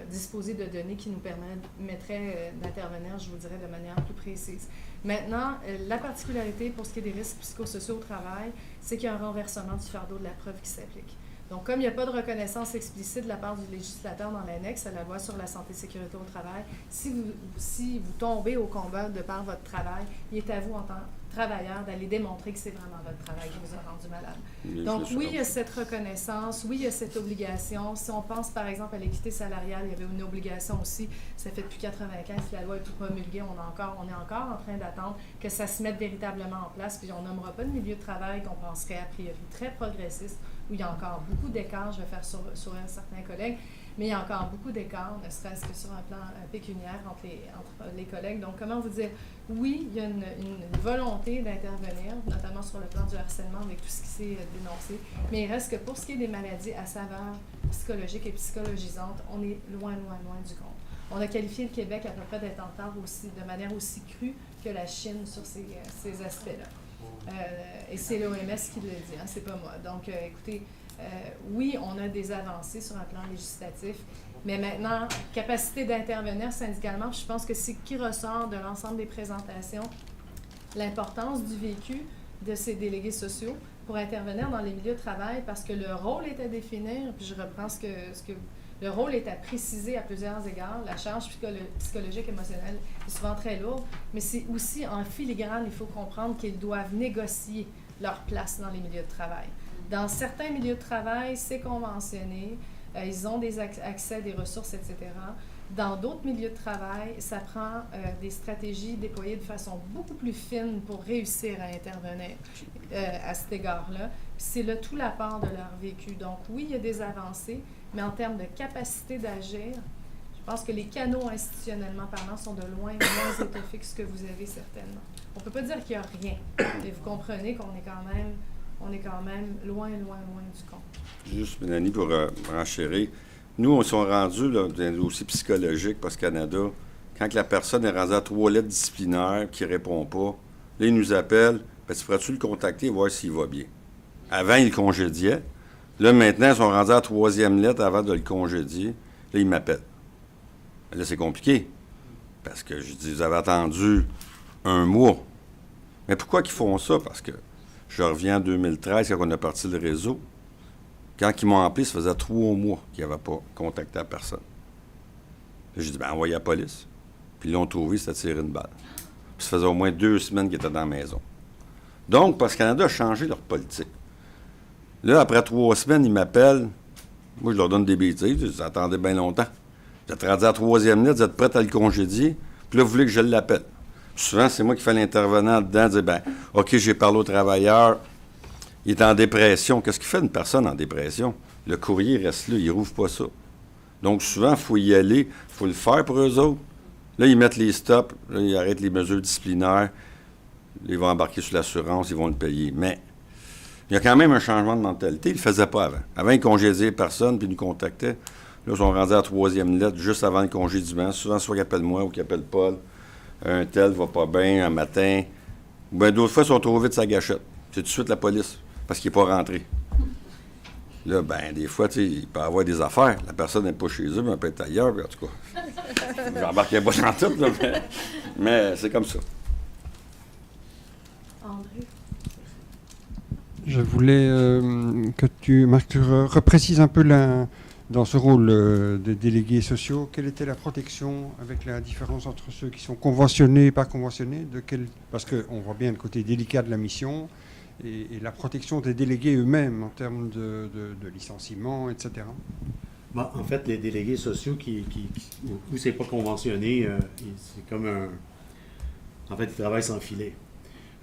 disposer de données qui nous permettraient d'intervenir, je vous dirais, de manière plus précise. Maintenant, la particularité pour ce qui est des risques psychosociaux au travail, c'est qu'il y a un renversement du fardeau de la preuve qui s'applique. Donc, comme il n'y a pas de reconnaissance explicite de la part du législateur dans l'annexe à la loi sur la santé et sécurité au travail, si vous tombez au combat de par votre travail, il est à vous, en tant que travailleur, d'aller démontrer que c'est vraiment votre travail qui vous a rendu malade. Donc, oui, il y a cette reconnaissance, oui, il y a cette obligation. Si on pense, par exemple, à l'équité salariale, il y avait une obligation aussi. Ça fait depuis 1995 que la loi est promulguée. On est encore en train d'attendre que ça se mette véritablement en place. Puis on nommera pas de milieu de travail qu'on penserait a priori très progressiste, où il y a encore beaucoup d'écarts. Je vais faire sourire certains collègues, mais il y a encore beaucoup d'écarts, ne serait-ce que sur un plan pécuniaire entre les collègues. Donc, comment vous dire? Oui, il y a une volonté d'intervenir, notamment sur le plan du harcèlement avec tout ce qui s'est dénoncé, mais il reste que pour ce qui est des maladies à saveur psychologique et psychologisante, on est loin du compte. On a qualifié le Québec à peu près d'être en retard aussi, de manière aussi crue que la Chine sur ces aspects-là. Et c'est l'OMS qui le dit, hein, c'est pas moi. Donc, écoutez, oui, on a des avancées sur un plan législatif, mais maintenant, capacité d'intervenir syndicalement, je pense que c'est qui ressort de l'ensemble des présentations, l'importance du vécu de ces délégués sociaux pour intervenir dans les milieux de travail, parce que le rôle est à définir, puis je reprends ce que le rôle est à préciser à plusieurs égards. La charge psychologique, émotionnelle est souvent très lourde, mais c'est aussi en filigrane, il faut comprendre qu'ils doivent négocier leur place dans les milieux de travail. Dans certains milieux de travail, c'est conventionné, ils ont des accès à des ressources, etc. Dans d'autres milieux de travail, ça prend des stratégies déployées de façon beaucoup plus fine pour réussir à intervenir à cet égard-là. Puis c'est là tout l'apport de leur vécu. Donc oui, il y a des avancées, mais en termes de capacité d'agir, je pense que les canaux institutionnellement parlant sont de loin moins étoffés que ce que vous avez certainement. On ne peut pas dire qu'il n'y a rien, mais vous comprenez qu'on est quand même loin du compte. Juste, Mélanie, pour renchérir, nous, on s'est rendus là, dans un dossier psychologique Post-Canada, quand la personne est rendue à 3 lettres disciplinaires qui ne répond pas, là, il nous appelle, tu ferais-tu le contacter et voir s'il va bien? Avant, il le congédiait. Là, maintenant, ils sont rendus à la 3e lettre avant de le congédier. Là, il m'appelle. Là, c'est compliqué. Parce que je dis, vous avez attendu 1 mois. Mais pourquoi qu'ils font ça? Parce que je reviens en 2013, quand on a parti le réseau. Quand ils m'ont appelé, ça faisait 3 mois qu'ils n'avaient pas contacté la personne. Là, j'ai dit, envoyez la police. Puis ils l'ont trouvé, c'était tiré une balle. Puis ça faisait au moins 2 semaines qu'ils étaient dans la maison. Donc, Post Canada a changé leur politique. Là, après 3 semaines, ils m'appellent. Moi, je leur donne des bêtises. Ils attendaient bien longtemps. Vous êtes rendu à la 3e lettre, vous êtes prêts à le congédier. Puis là, vous voulez que je l'appelle. Souvent, c'est moi qui fais l'intervenant dedans, dire, ben, OK, j'ai parlé au travailleur, il est en dépression. Qu'est-ce qu'il fait une personne en dépression? Le courrier reste là, il rouvre pas ça. Donc, souvent, il faut y aller, il faut le faire pour eux autres. Là, ils mettent les stops, là, ils arrêtent les mesures disciplinaires, ils vont embarquer sur l'assurance, ils vont le payer. Mais il y a quand même un changement de mentalité. Ils ne le faisaient pas avant. Avant, ils congédiaient personne, puis ils nous contactaient. Là, ils sont rendus à la 3e lettre, juste avant le congédiement. Souvent, soit qu'ils appellent moi ou qu'ils appellent Paul. Un tel va pas bien un matin. Ou bien d'autres fois, ils sont trop vite sa gâchette. C'est tout de suite la police, parce qu'il n'est pas rentré. Là, ben des fois, tu sais, il peut y avoir des affaires. La personne n'est pas chez eux, mais elle peut être ailleurs, en tout cas. J'embarquais pas dans tout, là, mais c'est comme ça. André? Je voulais que tu, Marc, tu reprécises un peu dans ce rôle de délégués sociaux, quelle était la protection avec la différence entre ceux qui sont conventionnés et pas conventionnés, parce qu'on voit bien le côté délicat de la mission et la protection des délégués eux-mêmes en termes de licenciement, etc. Bon, en fait, les délégués sociaux où c'est pas conventionné, c'est comme un... En fait, ils travaillent sans filet.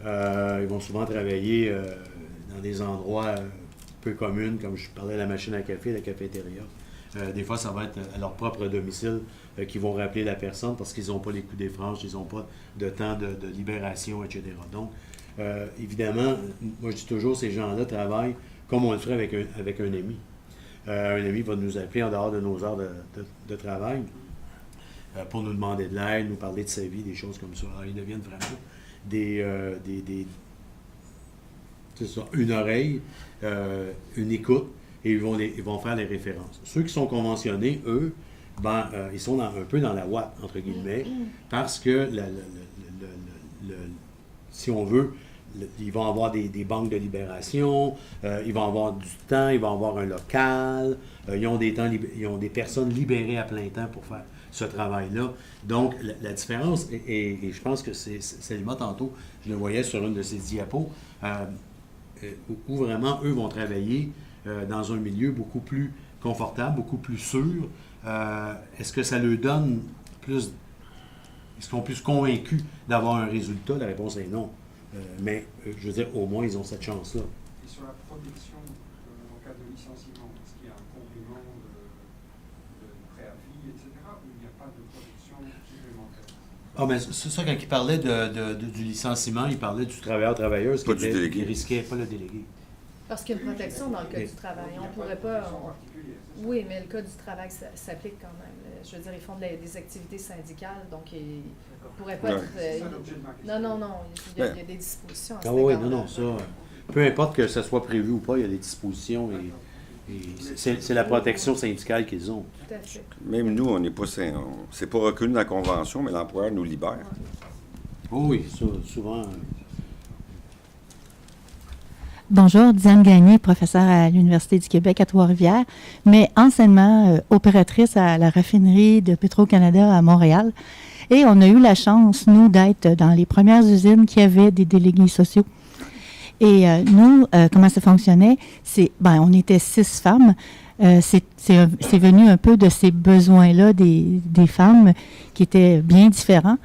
Ils vont souvent travailler dans des endroits peu communs, comme je parlais de la machine à café, la cafétéria. Des fois, ça va être à leur propre domicile qu'ils vont rappeler la personne parce qu'ils n'ont pas les coups des franges, ils n'ont pas de temps de libération, etc. Donc, évidemment, moi je dis toujours, ces gens-là travaillent comme on le ferait avec un ami. Un ami va nous appeler en dehors de nos heures de travail pour nous demander de l'aide, nous parler de sa vie, des choses comme ça. Alors, ils deviennent vraiment c'est ça, une oreille, une écoute, et ils vont faire les références. Ceux qui sont conventionnés, eux, ils sont un peu dans la ouate, entre guillemets, parce que, si on veut, ils vont avoir des banques de libération, ils vont avoir du temps, ils vont avoir un local, ils ont des personnes libérées à plein temps pour faire ce travail-là. Donc, la différence, et je pense que c'est Selma tantôt, je le voyais sur une de ses diapos, où vraiment, eux vont travailler dans un milieu beaucoup plus confortable, beaucoup plus sûr. Est-ce que ça leur donne plus... Ils sont plus convaincus d'avoir un résultat? La réponse est non. Mais, je veux dire, au moins, ils ont cette chance-là. Et sur la protection en cas de licenciement, est-ce qu'il y a un complément de préavis, etc., ou il n'y a pas de protection supplémentaire? Ah, mais c'est ça, quand il parlait du licenciement, il parlait du travailleur-travailleuse qui risquait, pas le délégué. Parce qu'il y a une protection dans le cas du travail. On pourrait pas... Oui, mais le cas du travail s'applique quand même. Je veux dire, ils font des activités syndicales, donc ils ne pourraient pas être... Non. Il y a des dispositions à cet égard-là. Oui, non, ça... Peu importe que ça soit prévu ou pas, il y a des dispositions et c'est la protection syndicale qu'ils ont. Tout à fait. Même nous, on n'est pas... C'est pas reconnu dans la Convention, mais l'employeur nous libère. Oui, ça, souvent... Bonjour, Diane Gagné, professeure à l'Université du Québec à Trois-Rivières, mais anciennement opératrice à la raffinerie de Petro-Canada à Montréal. Et on a eu la chance, nous, d'être dans les premières usines qui avaient des délégués sociaux. Et nous, comment ça fonctionnait? On était 6 femmes. C'est venu un peu de ces besoins-là des femmes qui étaient bien différents.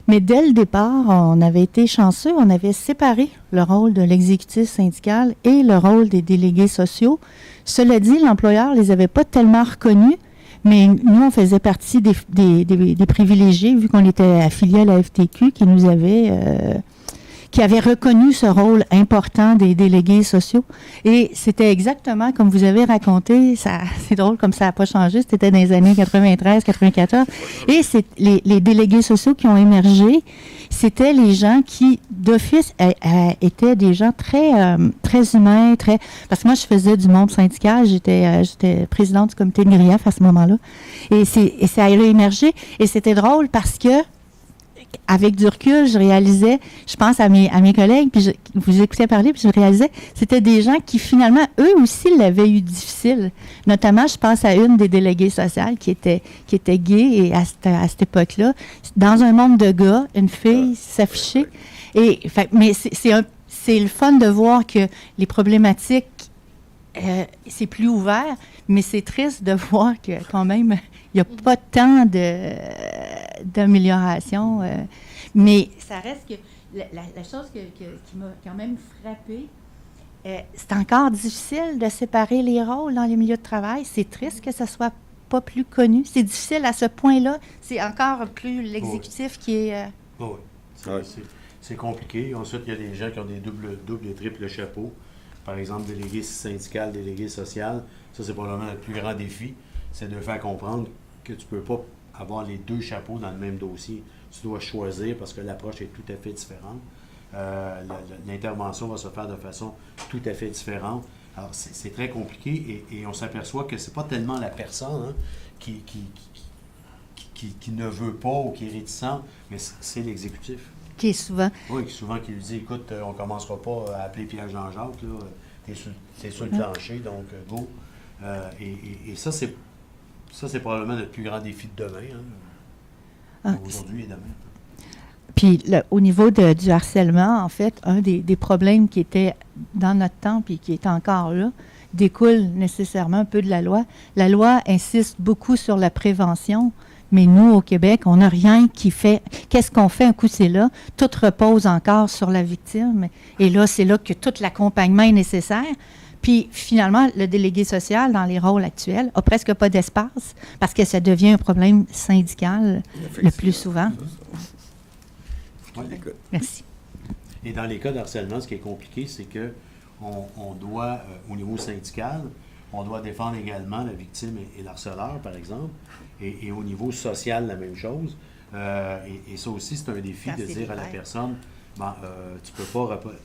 Mais dès le départ, on avait été chanceux, on avait séparé le rôle de l'exécutif syndical et le rôle des délégués sociaux. Cela dit, l'employeur ne les avait pas tellement reconnus, mais nous, on faisait partie des privilégiés, vu qu'on était affilié à la FTQ, qui avait reconnu ce rôle important des délégués sociaux. Et c'était exactement comme vous avez raconté, c'est drôle comme ça n'a pas changé, c'était dans les années 93, 94. Et c'est les délégués sociaux qui ont émergé, c'était les gens qui, d'office, étaient des gens très humains, parce que moi, je faisais du monde syndical, j'étais présidente du comité de GRIAF à ce moment-là. Et ça a émergé. Et c'était drôle parce que, avec du recul, je réalisais, je pense à mes collègues, puis vous écoutez parler, puis je réalisais, c'était des gens qui, finalement, eux aussi l'avaient eu difficile. Notamment, je pense à une des déléguées sociales qui était gay, et à cette époque-là, dans un monde de gars, une fille s'affichait. Mais c'est le fun de voir que les problématiques, c'est plus ouvert, mais c'est triste de voir que, quand même, il n'y a pas tant d'amélioration. Mais ça reste que la chose qui m'a quand même frappée, c'est encore difficile de séparer les rôles dans les milieux de travail. C'est triste que ça soit pas plus connu. C'est difficile à ce point-là. C'est encore plus l'exécutif qui est... Oui, c'est compliqué. Ensuite, il y a des gens qui ont des doubles et triples chapeaux. Par exemple, délégué syndical, délégué social. Ça, c'est probablement le plus grand défi. C'est de faire comprendre que tu ne peux pas avoir les deux chapeaux dans le même dossier. Tu dois choisir parce que l'approche est tout à fait différente. L'intervention va se faire de façon tout à fait différente. Alors, c'est très compliqué et on s'aperçoit que c'est pas tellement la personne qui ne veut pas ou qui est réticente, mais c'est l'exécutif. Qui est souvent... Oui, souvent qui lui dit, écoute, on ne commencera pas à appeler Pierre Jean-Jacques, t'es sur le plancher, donc go. Et ça, c'est probablement notre plus grand défi de demain, aujourd'hui et demain. Puis, au niveau du harcèlement, en fait, un des problèmes qui était dans notre temps et qui est encore là, découle nécessairement un peu de la loi. La loi insiste beaucoup sur la prévention, mais nous, au Québec, on n'a rien qui fait... Qu'est-ce qu'on fait un coup, c'est là? Tout repose encore sur la victime. Et là, c'est là que tout l'accompagnement est nécessaire. Puis, finalement, le délégué social, dans les rôles actuels, n'a presque pas d'espace parce que ça devient un problème syndical le plus souvent. Oui. Merci. Et dans les cas de harcèlement, ce qui est compliqué, c'est que on doit, au niveau syndical, on doit défendre également la victime et l'harceleur, par exemple, et au niveau social, la même chose. Et ça aussi, c'est un défi de dire à la personne, tu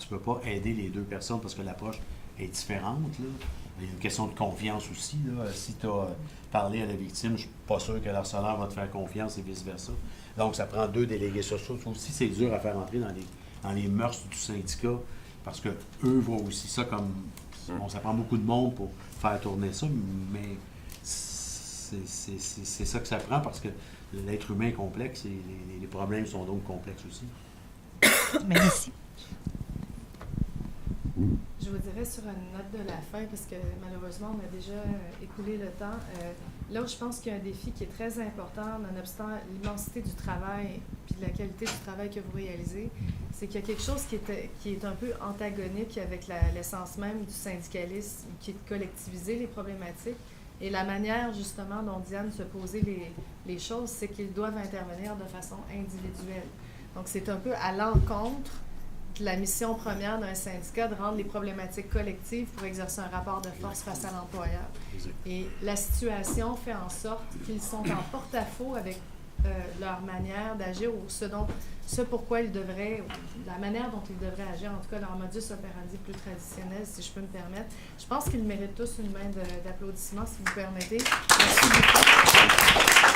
peux pas aider les deux personnes parce que l'approche est différente. Là. Il y a une question de confiance aussi. Là. Si tu as parlé à la victime, je ne suis pas sûr que l'harceleur va te faire confiance et vice-versa. Donc, ça prend deux délégués sociaux. Ça aussi, c'est dur à faire entrer dans les mœurs du syndicat parce qu'eux voient aussi ça comme... Bon, ça prend beaucoup de monde pour faire tourner ça, mais c'est ça que ça prend parce que l'être humain est complexe et les problèmes sont donc complexes aussi. Merci. Je vous dirais sur une note de la fin, parce que malheureusement, on a déjà écoulé le temps. Là où je pense qu'il y a un défi qui est très important, nonobstant l'immensité du travail et de la qualité du travail que vous réalisez, c'est qu'il y a quelque chose qui est un peu antagonique avec l'essence même du syndicalisme, qui est de collectiviser les problématiques. Et la manière, justement, dont Diane se posait les choses, c'est qu'ils doivent intervenir de façon individuelle. Donc, c'est un peu à l'encontre de la mission première d'un syndicat de rendre les problématiques collectives pour exercer un rapport de force face à l'employeur. Et la situation fait en sorte qu'ils sont en porte-à-faux avec leur manière d'agir ou ce pourquoi ils devraient, la manière dont ils devraient agir, en tout cas leur modus operandi plus traditionnel, si je peux me permettre. Je pense qu'ils méritent tous une main d'applaudissement, si vous permettez. Merci beaucoup.